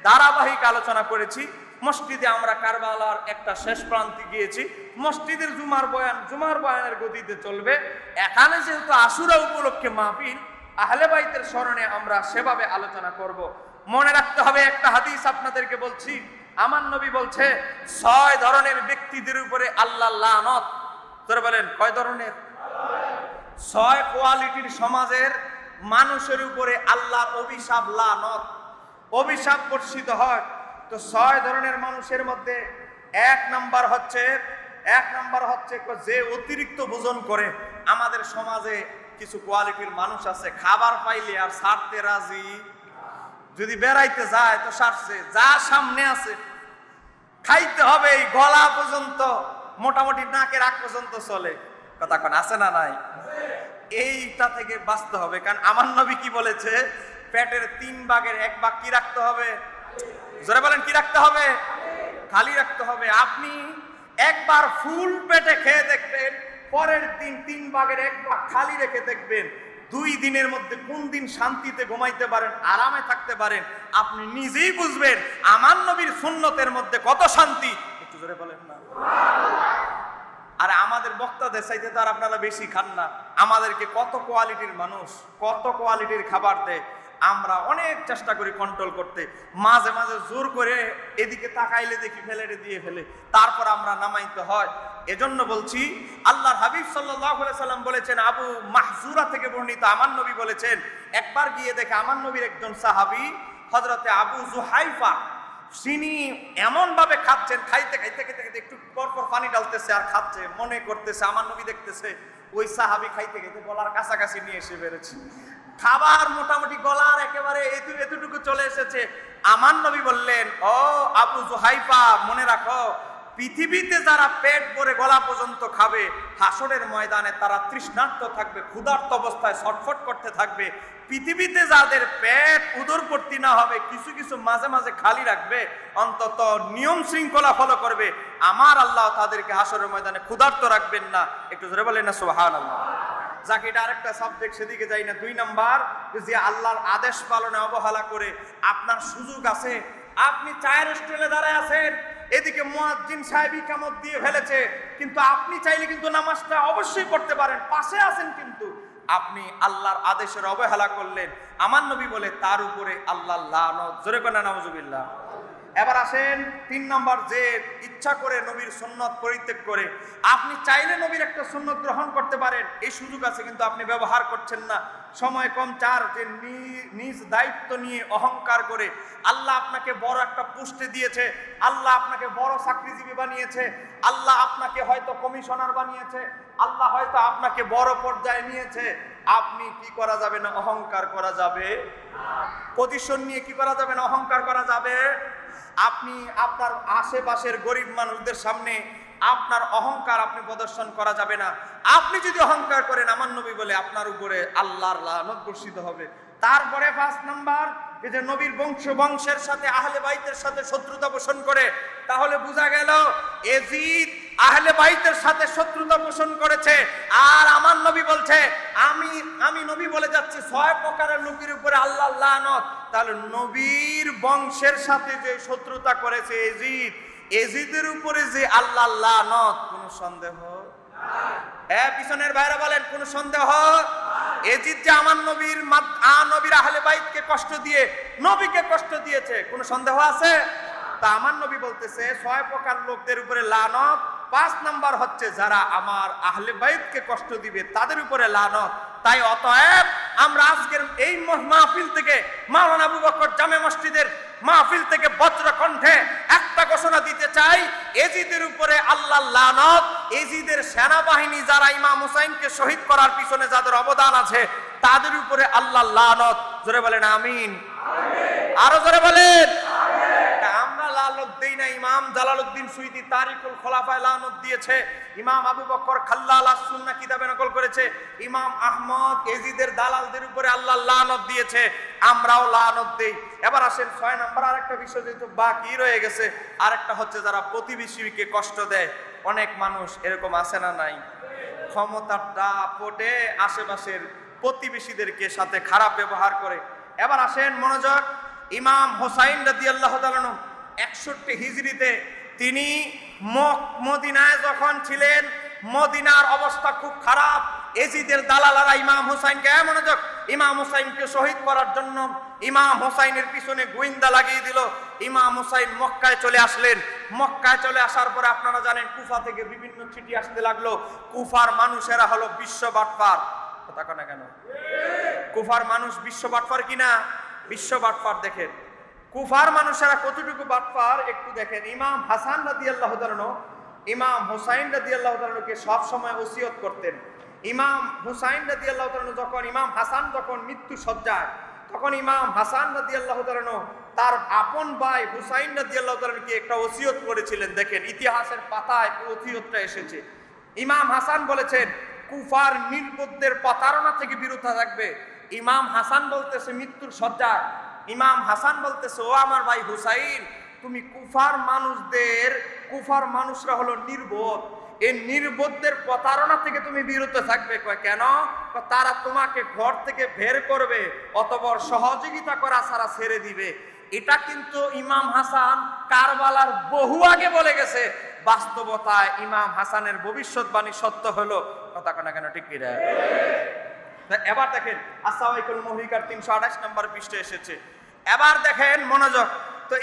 ধারাবাহিক আলোচনা করেছি। মসজিদে আমরা কারবালার একটা শেষ প্রান্তে গিয়েছি, মসজিদের জুমার বয়ানের গতিতে চলবে। এখানে যেহেতু আশুরা উপলক্ষে মাহফিল, আহলে বাইতের স্মরণে আমরা সেভাবে আলোচনা করব। মনে রাখতে হবে, একটা হাদিস আপনাদেরকে বলছি, আমার নবী বলছে 6 ধরনের ব্যক্তিদের উপরে আল্লাহ লানত। তোরা বলেন কয় ধরনের? 6 কোয়ালিটির সমাজের মানুষের উপরে আল্লাহর অভিশাপ, লানত, অভিশাপ বর্ষিত হয়। তো 6 ধরনের মানুষের মধ্যে এক নাম্বার হচ্ছে যে অতিরিক্ত ভোজন করে। আমাদের সমাজে কিছু কোয়ালিটির মানুষ আছে, খাবার পাইলে আর ছাড়তে রাজি, যদি বেড়াইতে যায় তো সারছে, যা সামনে আছে খাইতে হবে, এই গলা পর্যন্ত, মোটামুটি নাকের আগ পর্যন্ত চলে। কথা কোন আছে না নাই? এইটা থেকে বাঁচতে হবে, কারণ আমার নবী কি বলেছে? পেটের 3 ভাগের 1 ভাগ কি রাখতে হবে? জোরে বলেন, কি রাখতে হবে? খালি রাখতে হবে। আপনি একবার ফুল পেটে খেয়ে দেখবেন, পরের দিন 3 ভাগের 1 ভাগ খালি রেখে দেখবেন, 2 দিনের মধ্যে কোন দিন শান্তিতে ঘুমাইতে পারেন, আরামে থাকতে পারেন, আপনি নিজেই বুঝবেন আমার নবীর সুন্নতের মধ্যে কত শান্তি। একটু জোরে বলেন না। আর আমাদের বক্তাদের চাইতে তো আর আপনারা বেশি খান না। আমাদেরকে কত কোয়ালিটির মানুষ, কত কোয়ালিটির খাবার দেয়। আমরা অনেক চেষ্টা করি কন্ট্রোল করতে, মাঝে মাঝে জোর করে এদিকে তাকাইলে দেখি ফেলে দিয়ে ফেলে, তারপর আমরা নামাইতে হয়। এজন্য বলছি, আল্লাহর হাবিব সাল্লাল্লাহু আলাইহি সাল্লাম বলেছেন, আবু মাহজুরা থেকে বর্ণিত আমার নবী বলেছেন, একবার গিয়ে দেখে আমার নবীর একজন সাহাবী হযরতে আবু জুহাইফা তিনি এমন ভাবে খাচ্ছেন, খাইতে খাইতে খাইতে খাইতে একটু পর পর পানি ঢালতেছে আর খাচ্ছে, মনে করতেছে আমার নবী দেখতেছে। ওই সাহাবী খাইতে খাইতে গলার কাছাকাছি নিয়ে এসে বেড়েছে, খাবার মোটামুটি গলার একেবারে এতটুকু চলে এসেছে। আমার নবী বললেন, ও আবু জুহাইফা, মনে রাখো, পৃথিবীতে যারা পেট ভরে গলা পর্যন্ত খাবে, হাসরের ময়দানে তারা তৃষ্ণার্ত থাকবে, ক্ষুধার্ত অবস্থায় ছটফট করতে থাকবে। পৃথিবীতে যাদের পেট উদরপূর্তি না হবে, কিছু কিছু মাঝে মাঝে খালি রাখবে, অন্তত নিয়ম শৃঙ্খলা ফলো করবে, আমার আল্লাহ তাদেরকে হাসরের ময়দানে ক্ষুধার্ত রাখবেন না। একটু জোরে বলেন না সুবহানাল্লাহ। যাকে এটা আরেকটা সাবজেক্ট, সেদিকে যাই না। 2 নাম্বার, যে আল্লাহর আদেশ পালনে অবহেলা করে, আপনার সুযোগ আছে, আপনি চায়ের স্টলে দাঁড়ায় আছেন, এদিকে মুয়াজ্জিন সাহেব ইকামত দিয়ে ফেলেছে, কিন্তু আপনি চাইলে কিন্তু নামাজটা অবশ্যই পড়তে পারেন, পাশে আছেন, কিন্তু আপনি আল্লাহর আদেশের অবহেলা করলেন। আমার নবী বলে তার উপরে আল্লাহর লানত। জোরে কোন নাউজুবিল্লাহ। এবার আসেন 3 নাম্বার, যে ইচ্ছা করে নবীর সুন্নাত পরিত্যাগ করে। আপনি চাইলে নবীর একটা সুন্নাত গ্রহণ করতে পারেন, এই সুযোগ আছে, কিন্তু আপনি ব্যবহার করছেন না, সময় কম। 4, যে নিজ দায়িত্ব নিয়ে অহংকার করে। আল্লাহ আপনাকে বড় একটা পোস্টে দিয়েছে, আল্লাহ আপনাকে বড় চাকরিজীবী বানিয়েছে, আল্লাহ আপনাকে হয়তো কমিশনার বানিয়েছে, আল্লাহ হয়তো আপনাকে বড় পর্যায়ে নিয়েছে, আপনি কি করা যাবে না? অহংকার করা যাবে। পজিশন নিয়ে কি করা যাবে না? অহংকার করা যাবে। আপনি আপনার আশেপাশের গরিব মানুষদের সামনে আপনার অহংকার আপনি প্রদর্শন করা যাবে না। আপনি যদি অহংকার করেন, আমার নবী বলে আপনার উপরে আল্লাহর লানত বর্ষিত হবে। তারপরে 5 নাম্বার, এই যে নবীর বংশের সাথে, আহলে বাইতের সাথে শত্রুতা পোষণ করে। তাহলে বোঝা গেল এজিদ আহলে বাইতের সাথে শত্রুতা পোষণ করেছে। আর আমার নবী বলছে, আমি নবী বলে যাচ্ছি 6 প্রকারের লোকের উপরে আল্লাহর লানত। তাহলে নবীর বংশের সাথে যে শত্রুতা করেছে এজিদের উপরে যে আল্লাহর লানত, কোনো সন্দেহ? হ্যাঁ, পিছনের ভাইরা বলেন, কোনো সন্দেহ? এজিদ যে আমার নবীর আহলে বাইতকে কষ্ট দিয়ে নবীকে কষ্ট দিয়েছে, কোনো সন্দেহ আছে? তা আমার নবী বলতেছে 6 প্রকার লোকদের উপরে লানত। 5 নাম্বার হচ্ছে যারা আমার আহলে বাইতকে কষ্ট দিবে তাদের উপরে লানত। তাই অতএব আমরা আজকের এই মাহফিল থেকে, মাওলানা আবু বকর জামে মসজিদের মাহফিল থেকে বজ্র কণ্ঠে একটা ঘোষণা দিতে চাই, এজিদের উপরে আল্লাহর লানত। এজিদের সেনাবাহিনী যারা ইমাম হুসাইনকে শহীদ করার পিছনে যাদের অবদান আছে, তাদের উপরে আল্লাহর লানত। জোরে বলেন আমিন। আরো জোরে বলেন। আমরা লানত দেই না, ইমাম জালালউদ্দিন সুয়ুতী তারিকুল খোলাফায়ে লানত দিয়েছে, ইমাম আবু বকর খাল্লাল আস-সুন্নাহ কিতাবে নকল করেছে, ইমাম আহমদ এজিদের দালালদের উপরে আল্লাহর লানত দিয়েছে, আমরাও লানত দেই। এবার আসেন 6 নাম্বার, আরেকটা বিষয় যেহেতু বাকি রয়ে গেছে, আরেকটা হচ্ছে যারা প্রতিবেশীকে কষ্ট দেয়। অনেক মানুষ এরকম আছে না নাই? ক্ষমতার দাপটে আশেপাশের প্রতিবেশীদেরকে সাথে খারাপ ব্যবহার করে। এবার আসেন মনোযোগ, ইমাম হোসাইন রাদিয়াল্লাহু তাআলা 61 হিজরিতে তিনি মদিনায় যখন ছিলেন, মদিনার অবস্থা খুব খারাপ। এজিদের দালালারা ইমাম হোসাইনকে, মনোযোগ, ইমাম হোসাইনকে শহীদ করার জন্য ইমাম হোসাইনের পিছনে গোয়েন্দা লাগিয়ে দিল। ইমাম হোসাইন মক্কায় চলে আসলেন। মক্কায় চলে আসার পরে আপনারা জানেন কুফা থেকে বিভিন্ন চিঠি আসতে লাগলো। কুফার মানুষেরা হলো বিশ্ব বাটপার। কথা কয় না কেন? কুফার মানুষ বিশ্ব বাটপার কিনা? বিশ্ব বাটপার। দেখেন কুফার মানুষেরা কতটুকু বাটপার একটু দেখেন। ইমাম হাসান রাদিয়াল্লাহু তাআলা ইমাম হুসাইন রাদিয়াল্লাহু তাআলাকে সব সময় ওসিয়ত করতেন। ইমাম হুসাইন রাদিয়াল্লাহু তাআলা যখন, ইমাম হাসান যখন মৃত্যু সজ্জায়, তখন ইমাম হাসান রাদিয়াল্লাহু তাআলা তার আপন ভাই হুসাইন রাদিয়াল্লাহু তাআলাকে একটা ওসিয়ত করেছিলেন। দেখেন ইতিহাসের পাতায় ওসিয়তটা এসেছে। ইমাম হাসান বলেছেন কুফার নির্বোধদের প্রতারণা থেকে বিরত থাকবে। ইমাম হাসান বলতেছে মৃত্যুর সজ্জায়, ইমাম হাসান বলতেছে, ও আমার ভাই হুসাইন, তুমি কুফার মানুষরা হলো নির্বোধ, এই নির্বোধদের প্রতারণা থেকে তুমি বিরত থাকবে। কয় কেন? তারা তোমাকে ঘর থেকে বের করবে, অতঃপর সহযোগিতা করা ছাড়া ছেড়ে দিবে। এটা কিন্তু ইমাম হাসান কারবালার বহু আগে বলে গেছে। বাস্তবতায় ইমাম হাসানের ভবিষ্যৎবাণী সত্য হলো। কথা কেন ঠিক কিনা? এবার দেখেন আসসাওয়াইকুল মুহরিকার 328 নম্বর পৃষ্ঠায় এসেছে। এবার দেখেন মনোযোগ। তো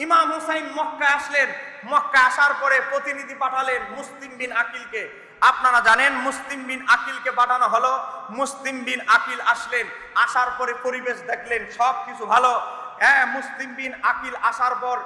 ইমাম হুসাইন মক্কা আসলেন। মক্কা আসার পরে প্রতিনিধি পাঠালেন মুসলিম বিন আকিলকে। আপনারা জানেন মুসলিম বিন আকিলকে পাঠানো হলো। মুসলিম বিন আকিল আসলেন, আসার পরে পরিবেশ দেখলেন সব কিছু ভালো। হ্যাঁ, মুসলিম বিন আকিল আসার পর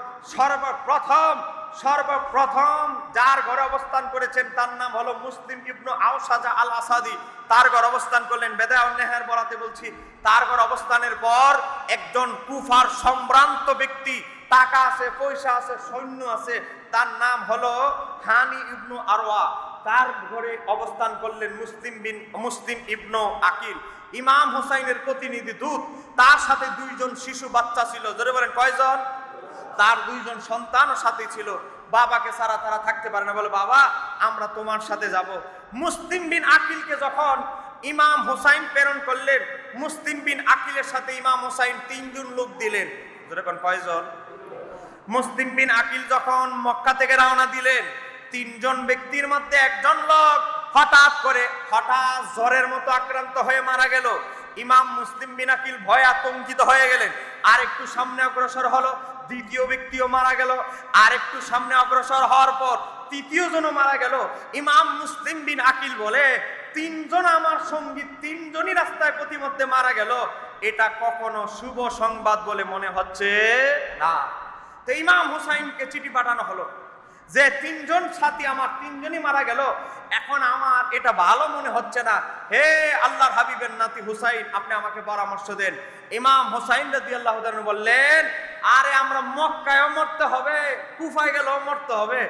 সর্বপ্রথম যার ঘরে অবস্থান করেছেন তার নাম হলো মুসলিম ইবনু আওসাজা আল আসাদি। তার ঘর অবস্থান করলেন। বেদাউন নেহার বরাতে বলছি, তার ঘর অবস্থানের পর একজন কুফার সম্ভ্রান্ত ব্যক্তি, টাকা আছে, পয়সা আছে, সৈন্য আছে, তার নাম হলো হানি ইবনু আরওয়া। তার ঘরে অবস্থান করলেন মুসলিম ইবনু আকিল, ইমাম হুসাইনের প্রতিনিধি দূত। তার সাথে দুইজন শিশু বাচ্চা ছিল। জোরে বলেন কয়জন? তার দুইজন সন্তানও সাথে ছিল। বাবাকে ছাড়া তারা থাকতে পারে না, বলে বাবা আমরা তোমার সাথে যাব। মুসলিম বিন আকিলকে যখন ইমাম হুসাইন প্রেরণ করলেন, মুসলিম বিন আকিলের সাথে ইমাম হুসাইন 3 জন লোক দিলেন। যেরকম কয়জন? মুসলিম বিন আকিল যখন মক্কা থেকে রওনা দিলেন, 3 জন ব্যক্তির মধ্যে একজন লোক হঠাৎ জ্বরের মতো আক্রান্ত হয়ে মারা গেল। ইমাম মুসলিম বিন আকিল ভয়ে আতঙ্কিত হয়ে গেলেন। আর একটু সামনে অগ্রসর হলো, দ্বিতীয় ব্যক্তিও মারা গেল। আর একটু সামনে অগ্রসর হওয়ার পর তৃতীয় জনও মারা গেল। ইমাম মুসলিম বিন আকিল বলে, 3 জন আমার সঙ্গী, 3 জনই রাস্তায় প্রতিমধ্যে মারা গেল, এটা কখনো শুভ সংবাদ বলে মনে হচ্ছে না। তো ইমাম হুসাইনকে চিঠি পাঠানো হলো যে 3 জন সাথী আমার, 3 জনই মারা গেল, এখন আমার এটা ভালো মনে হচ্ছে না। হে আল্লাহর হাবিবের নাতি হুসাইন, আপনি আমাকে পরামর্শ দেন। ইমাম হুসাইন রাদিয়াল্লাহু তাআলা বললেন, আরে আমরা মক্কায়ও মরতে হবে, কুফায় গেলেও মরতে হবে,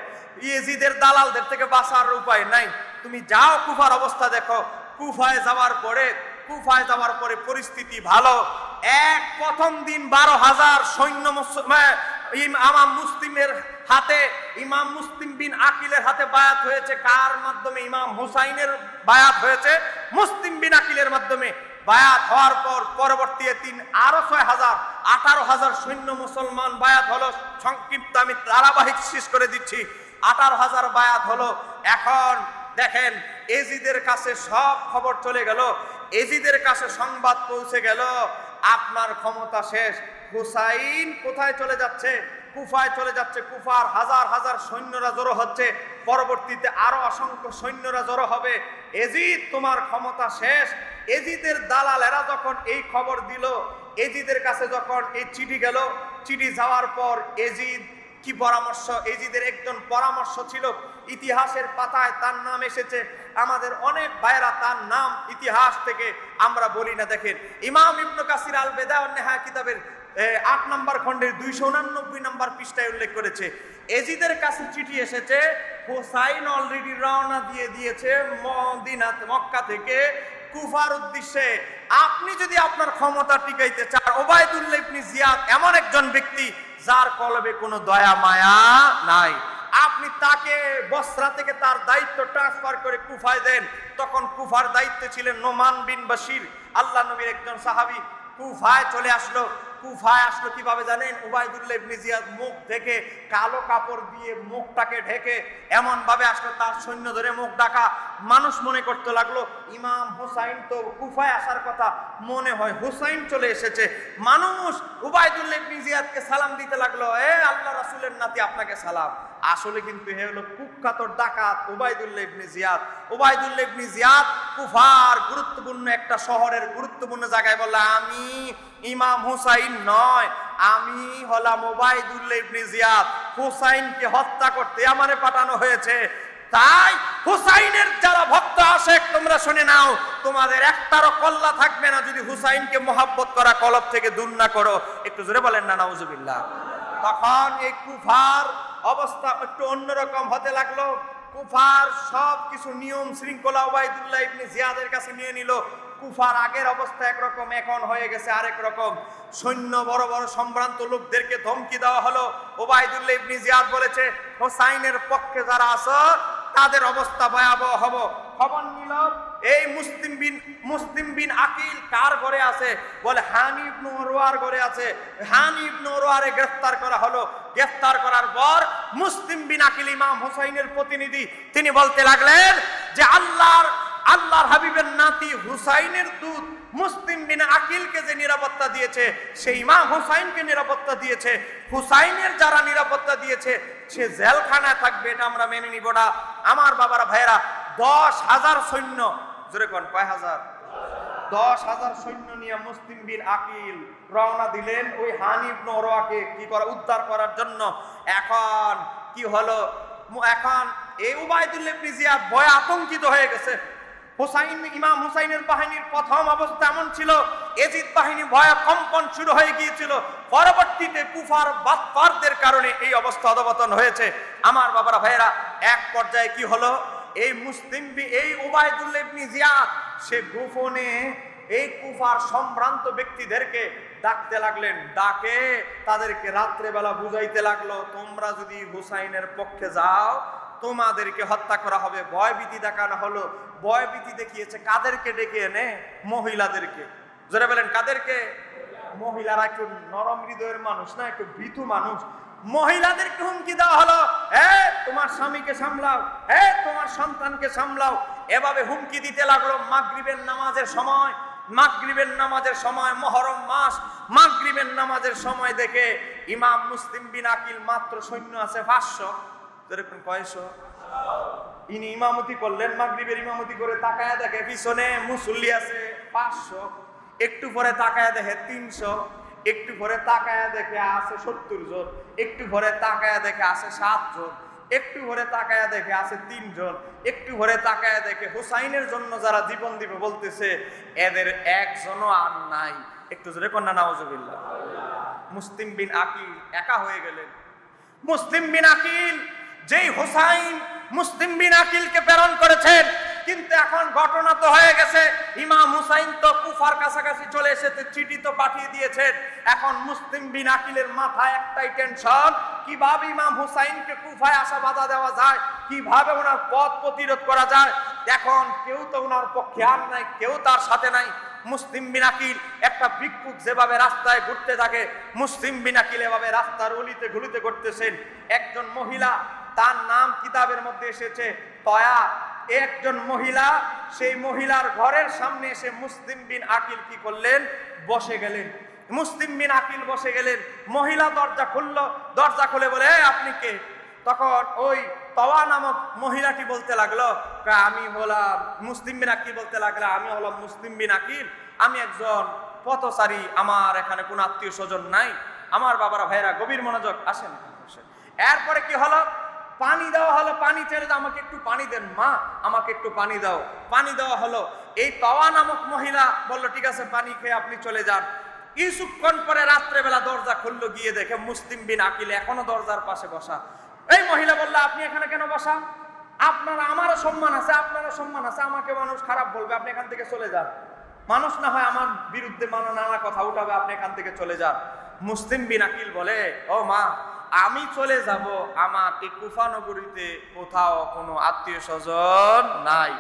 ইয়েজিদের দালালদের থেকে বাঁচার উপায় নাই। তুমি যাও, কুফার অবস্থা দেখো। কুফায় যাওয়ার পরে পরিস্থিতি ভালো। প্রথম দিন 12,000 সৈন্য ইমাম মুসলিমের হাতে, ইমাম মুসলিম বিন আকিলের হাতে বায়াত হয়েছে। কার মাধ্যমে? ইমাম হুসাইনের বায়াত হয়েছে মুসলিম বিন আকিলের মাধ্যমে। বায়াত হওয়ার পর পরবর্তী দিন আরো 6,000, 18,000 সৈন্য মুসলমান বায়াত হলো। সংক্ষিপ্ত আমি ধারাবাহিক শেষ করে দিচ্ছি। 18,000 বায়াত হলো। এখন দেখেন, এজিদের কাছে সব খবর চলে গেল। এজিদের কাছে সংবাদ পৌঁছে গেল, আপনার ক্ষমতা শেষ। হুসাইন কোথায় চলে যাচ্ছে? কুফায় চলে যাচ্ছে। কুফার হাজার হাজার সৈন্যরা জড়ো হচ্ছে। পরবর্তীতে আরো অসংখ্য সৈন্যরা জড়ো হবে। এজিদ, তোমার ক্ষমতা শেষ। এজিদের দালালেরা যখন এই খবর দিল, এজিদের কাছে যখন এই চিঠি গেল, চিঠি যাওয়ার পর এজিদ কি পরামর্শ? এজিদের একজন পরামর্শ ছিল, ইতিহাসের পাতায় তার নাম এসেছে। আমাদের অনেক ভাইরা তার নাম ইতিহাস থেকে আমরা বলি না। দেখেন, ইমাম ইবনে কাসির আল বেদা ওয়ান নেহায়া কিতাবের 8 নম্বর খণ্ডের 289 নম্বর পৃষ্ঠায় উল্লেখ করেছে, এজিদের কাছে চিঠি এসেছে। হুসাইন অলরেডি রওনা দিয়ে দিয়েছে মক্কা থেকে কুফার উদ্দেশ্যে। আপনি যদি আপনার ক্ষমতা টিকাইতে চান, ওবায়দুল্লাহ ইবনে জিয়াদ এমন একজন ব্যক্তি যার কলবে কোনো দয়া মায়া নাই, আপনি তাকে বসরা থেকে তার দায়িত্ব ট্রান্সফার করে কুফায় দেন। তখন কুফার দায়িত্বে ছিলেন নোমান বিন বশির, আল্লাহ নবীর একজন সাহাবী। কুফায় চলে আসলো। কুফায় আসলো কিভাবে জানেন? ওবায়দুল্লাহ ইবনে জিয়াদ মুখ ঢেকে, কালো কাপড় দিয়ে মুখটাকে ঢেকে এমন ভাবে আসলো, তার সৈন্য ধরে মুখ ঢাকা। মানুষ মনে করতে লাগলো ইমাম হুসাইন তো কুফায় আসার কথা, মনে হয় হুসাইন চলে এসেছে। মানুষ ওবায়দুল্লাহ ইবনে জিয়াদকে সালাম দিতে লাগলো, এ আল্লাহ রাসূলের নাতি, আপনাকে সালাম। আসলে কিন্তু হে হলো কুখ্যাত ডাকাত ওবায়দুল্লাহ ইবনে জিয়াদ। ওবায়দুল্লাহ ইবনে জিয়াদ কুফার গুরুত্বপূর্ণ একটা শহরের গুরুত্বপূর্ণ জায়গায় বলল, আমি ইমাম হুসাইন নয়, আমি হলাম ওবায়দুল্লাহ ইবনে জিয়াদ। হুসাইনকে হত্যা করতে আমারে পাঠানো হয়েছে। তাই হুসাইনের যারা ভক্ত আশেক, তোমরা শুনে নাও, তোমাদের একটারও কল্লা থাকবে না যদি হুসাইনকে মহব্বত করা কলব থেকে দূর না করো। একটু জোরে বলেন না নাউজুবিল্লাহ। তখন এই কুফার অবস্থা একটু অন্যরকম হতে লাগলো। কুফার সব কিছু নিয়ম শৃঙ্খলা ওবায়দুল্লাহ ইবনে জিয়াদের কাছে নিয়ে নিল। কুফার আগের অবস্থা একরকম, এখন হয়ে গেছে আরেক রকম। সৈন্য বড় বড় সম্ভ্রান্ত লোকদেরকে ধমকি দেওয়া হলো। ওবায়দুল্লাহ ইবনে জিয়াদ বলেছে, হোসাইনের পক্ষে যারা আছে তাদের অবস্থা ভয়াবহ হবে। খবর নিল এই মুসলিম বিন আকিল কার ঘরে আছে? বলে হানি ইবনে উরওয়ার ঘরে আছে। হানি ইবনে উরওয়ারে গ্রেফতার করা হলো। গ্রেফতার করার পর মুসলিম বিন আকিল ইমাম হুসাইনের প্রতিনিধি, তিনি বলতে লাগলেন যে আল্লাহর হাবিবের নাতি হুসাইনের দুধ মুসলিম বিন আকিলকে যে নিরাপত্তা দিয়েছে, সেই ইমাম হুসাইনকে নিরাপত্তা দিয়েছে, হুসাইনের যারা নিরাপত্তা দিয়েছে সে জেলখানায় থাকবে, এটা আমরা মেনে নিব না। আমার বাবারা ভাইরা, 10,000 সৈন্য, জোরে কোন কয় হাজার, 10,000 সৈন্য নিয়ে মুসলিম বিন আকিল রওনা দিলেন ওই হানি ইবনে উরওয়াকে কি করা, উদ্ধার করার জন্য। এখন কি হলো, এখন এই উবাইদুল্লাহ ইবনে জিয়াদ ভয়ে আতঙ্কিত হয়ে গেছে। ইমাম হুসাইনের বাহিনীর প্রথম অবস্থা এমন ছিল, এজিদ বাহিনী ভয়ে কম্পন শুরু হয়ে গিয়েছিল। পরবর্তীতে কুফার বাদফারদের কারণে এই অবস্থা অধপতন হয়েছে। আমার বাবারা ভাইয়েরা, এক পর্যায়ে কি হলো, এই উবাইদুল্লাহ ইবনে জিয়াদ সে গোপনে এই কুফার সম্ভ্রান্ত ব্যক্তিদেরকে ডাকতে লাগলেন। ডাকে তাদেরকে রাত্রে বেলা বুঝাইতে লাগলো, তোমরা যদি হুসাইনের পক্ষে যাও তোমাদেরকে হত্যা করা হবে। ভয়ভীতি দেখানো হলো। ভয়ভীতি দেখিয়েছে কাদেরকে? ডেকে এনে মহিলাদেরকে। যারা বলেন কাদেরকে? মহিলারা একটু নরম হৃদয়ের মানুষ না, একটু ভীতু মানুষ। মহিলাদেরকে হুমকি দেওয়া হলো, তোমার স্বামীকে সামলাও, তোমার সন্তানকে সামলাও। এভাবে হুমকি দিতে লাগলো। মাগরিবের নামাজের সময়, মাগরিবের নামাজের সময়, মুহররম মাস, মাগরিবের নামাজের সময় দেখে ইমাম মুসলিম বিন আকিল মাত্র সৈন্য আছে 500। যেরকম কয়শো, ইনি ইমামতি করলেন, মাগরিবের ইমামতি করে তাকায়া দেখে পিছনে মুসল্লি আছে 500, একটু পরে তাকায়া দেখে 300, একটু পরে তাকায়া দেখে আছে 70 জন, একটু পরে তাকায়া দেখে আছে 7 জন, একটু পরে তাকায়া দেখে আছে 3 জন, একটু পরে তাকায়া দেখে হুসাইনের জন্য যারা জীবন দিবে বলতেছে এদের একজনও আর নাই। একটু জোরে কন্যা নাউজুবিল্লাহ। মুসলিম বিন আকিল একা হয়ে গেলেন। মুসলিম বিন আকিল, যেই হুসাইন মুসলিম বিন আকিলকে প্রেরণ করেছেন, কিন্তু এখন ঘটনা তো হয়ে গেছে, ইমাম হুসাইন তো কুফার কাছাকাছি চলে এসেছে, চিঠি তো পাঠিয়ে দিয়েছেন। এখন মুসলিম বিন আকিলের মাথায় একটাই টেনশন, কিভাবে ইমাম হুসাইনকে কুফায় আসা বাধা দেওয়া যায়, কিভাবে ওনার পথ প্রতিরোধ করা যায়। এখন কেউ তো ওনার পক্ষে আর নাই, কেউ তার সাথে নাই। মুসলিম বিন আকিল একটা ভিক্ষুক যেভাবে রাস্তায় ঘুরতে থাকে, মুসলিম বিন আকিল এভাবে রাস্তার অলিতে গলিতে ঘুরতেছেন। একজন মহিলা, তার নাম কিতাবের মধ্যে এসেছে তয়া, একজন মহিলা, সেই মহিলার ঘরের সামনে এসে মুসলিম বিন আকিল কি করলেন? বসে গেলেন। মুসলিম বিন আকিল বসে গেলেন। মহিলা দরজা খুললো, দরজা খুলে বলে, আপনি কে? তখন ওই তওয়া নামক মহিলাটি বলতে লাগলো, আমি হলাম মুসলিম বিন আকিল বলতে লাগলো, আমি হলাম মুসলিম বিন আকিল, আমি একজন পথচারী, আমার এখানে কোনো আত্মীয় স্বজন নাই। আমার বাবারা ভাইরা গভীর মনোযোগ, আসেন। এরপরে কি হলো? পানি দেওয়া হলো। পানি চেয়ে, আমাকে একটু পানি দেন মা, আমাকে একটু পানি দাও। পানি দেওয়া হলো। এই তওয়া নামক মহিলা বললো, ঠিক আছে পানি খেয়ে আপনি চলে যান। কিছুক্ষণ পরে রাত্রেবেলা দরজা খুললো, গিয়ে দেখে মুসলিম বিন আকিল এখনো দরজার পাশে বসা। এই মহিলা বললো, আপনি এখানে কেন বসা? আপনারা, আমারও সম্মান আছে, আপনারও সম্মান আছে, আমাকে মানুষ খারাপ বলবে, আপনি এখান থেকে চলে যান। মানুষ না হয় আমার বিরুদ্ধে নানা কথা উঠাবে, আপনি এখান থেকে চলে যান। মুসলিম বিন আকিল বলে, ও মা, আমি চলে যাব, আমার এই কুফা নগরীতে কোথাও কোনো আত্মীয় স্বজন নাই।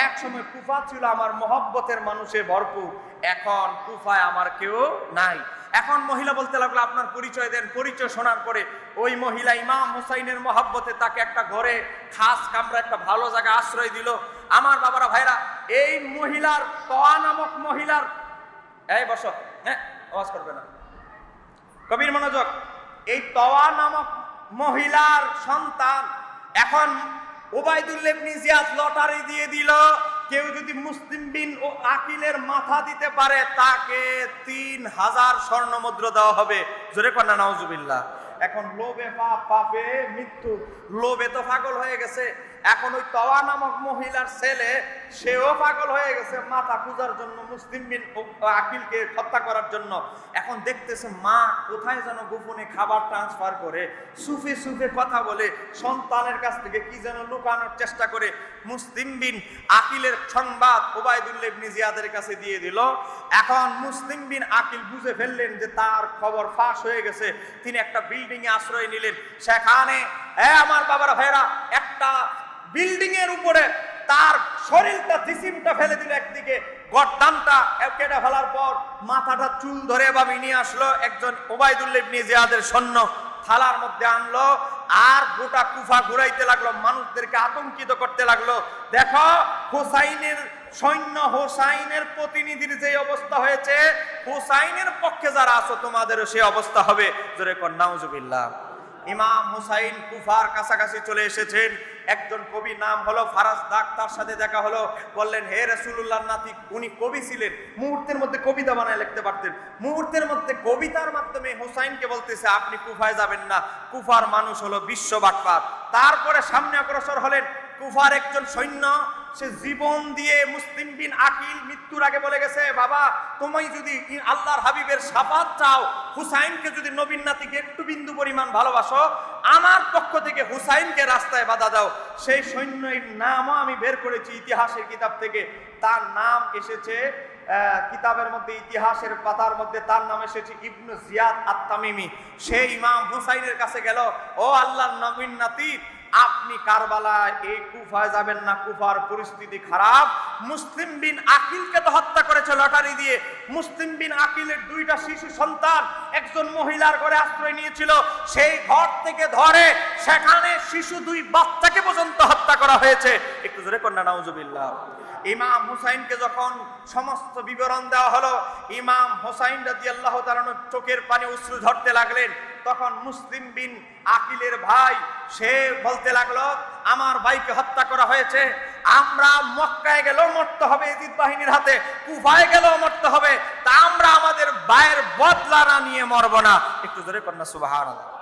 এক সময় কুফা ছিল আমার মহব্বতের মানুষে ভরপুর, এখন কুফায় আমার কেউ নাই। এখন মহিলা বলতে লাগলো, আপনার পরিচয় দেন। পরিচয় শোনার পরে ওই মহিলা ইমাম হুসাইনের মহব্বতে তাকে একটা ঘরে খাস কামরা, একটা ভালো জায়গা আশ্রয় দিল। আমার বাবারা ভাইরা, এই মহিলার, তওয়া নামক মহিলার, এই বসো, আওয়াজ করবে না, কবির মনোযোগ। এই তওয়া নামক মহিলার সন্তান এখন উবাইদুল্লাহ ইবনে জিয়াদ লটারি দিয়ে দিল, কেউ যদি মুসলিম বিন আকিলের মাথা দিতে পারে তাকে 3000 স্বর্ণ মুদ্রা দেওয়া হবে। জোরে কন্যা নাউজুবিল্লাহ। এখন লোভে পাপ, পাপে মৃত্যু, লোভে তো পাগল হয়ে গেছে। এখন ওই তওয়া নামক মহিলার ছেলে, সেও পাগল হয়ে গেছে মাথা খোঁজার জন্য, মুসলিম বিন আকিলকে হত্যা করার জন্য। এখন দেখতেছে মা কোথায় যেন গোপনে খাবার ট্রান্সফার করে, সুফে সুফে কথা বলে, সন্তানের কাছ থেকে কি যেন লুকানোর চেষ্টা করে। মুসলিম বিন আকিলের সংবাদ উবাইদুল্লাহ ইবনে জিয়াদের কাছে দিয়ে দিল। এখন মুসলিম বিন আকিল বুঝে ফেললেন যে তার খবর ফাঁস হয়ে গেছে। তিনি একটা বিল্ডিং এ আশ্রয় নিলেন। সেখানে আমার বাবার ভাইরা, একটা বিল্ডিং এর উপরে তার শরীরটা, জিসিমটা ফেলে দিল একদিকে, গর্দানটা কেটে ফেলার পর মাথাটা চুল ধরে এভাবে নিয়ে আসলো। একজন উবাইদুল্লাহ ইবনে জিয়াদের সৈন্য থালার মধ্যে আনলো, আর গোটা কুফা ঘুরাইতে লাগলো, মানুষদেরকে আতঙ্কিত করতে লাগলো। দেখো হুসাইনের সৈন্য, হুসাইনের প্রতিনিধির যে অবস্থা হয়েছে, হুসাইনের পক্ষে যারা আছো তোমাদেরও সে অবস্থা হবে। জোরে কর নাউজুবিল্লাহ। ইমাম হুসাইন কুফার কাছাকাছি চলে এসেছেন। একজন কবি নাম হলো ফারাজদাক, তার সাথে দেখা হলো। বললেন, হে রাসূলুল্লাহর নাতি। উনি কবি ছিলেন, মুহূর্তের মধ্যে কবিতা বানায় লিখতে পারতেন। মুহূর্তের মধ্যে কবিতার মাধ্যমে হুসাইনকে বলতেছে, আপনি কুফায় যাবেন না, কুফার মানুষ হলো বিশ্ব বাটপার। তারপরে সামনে অগ্রসর হলেন। কুফার একজন সৈন্য, সে জীবন দিয়ে মুসলিম বিন আকিল মৃত্যুর আগে বলে গেছে, বাবা তুমি যদি আল্লাহর হাবিবের শাফাত চাও, হুসাইনকে যদি নবীর নাতিকে একটু বিন্দু পরিমাণ ভালোবাসো, আমার পক্ষ থেকে হুসাইনকে রাস্তায় বাধা দাও। সেই সৈন্যের নামও আমি বের করেছি ইতিহাসের কিতাব থেকে। তার নাম এসেছে কিতাবের মধ্যে, ইতিহাসের পাতার মধ্যে তার নাম এসেছে ইবনু জিয়াদ আত-তামিমি। সেই ইমাম হুসাইনের কাছে গেল, ও আল্লাহর নবীর নাতি, আপনি কারবালায় এই কুফায় যাবেন না, কুফার পরিস্থিতি খারাপ। মুসলিম বিন আকিলকে তো হত্যা করেছে লটারি দিয়ে। মুসলিম বিন আকিলের দুইটা শিশু সন্তান একজন মহিলার ঘরে আশ্রয় নিয়েছিল, সেই ঘর থেকে ধরে সেখানে শিশু দুই বাচ্চাকে পর্যন্ত হত্যা করা হয়েছে। একটু জোরে কন্যা নাউজুবিল্লাহ। ইমাম হুসাইনকে যখন সমস্ত বিবরণ দেওয়া হলো, ইমাম হুসাইন রাদিয়াল্লাহু তাআলা চোখের পানি অশ্রু ঝরতে লাগলেন। তখন মুসলিম বিন আকিলের ভাই সে বলতে লাগলো, আমার ভাইকে হত্যা করা হয়েছে, আমরা মক্কায় গেলেও মরতে হবে ইজিদ বাহিনীর হাতে, কুফায় গেলেও মরতে হবে, তা আমরা আমাদের ভাইয়ের বদলা না নিয়ে মরবো না। একটু জোরে কন্যা সুবহানাল্লাহ।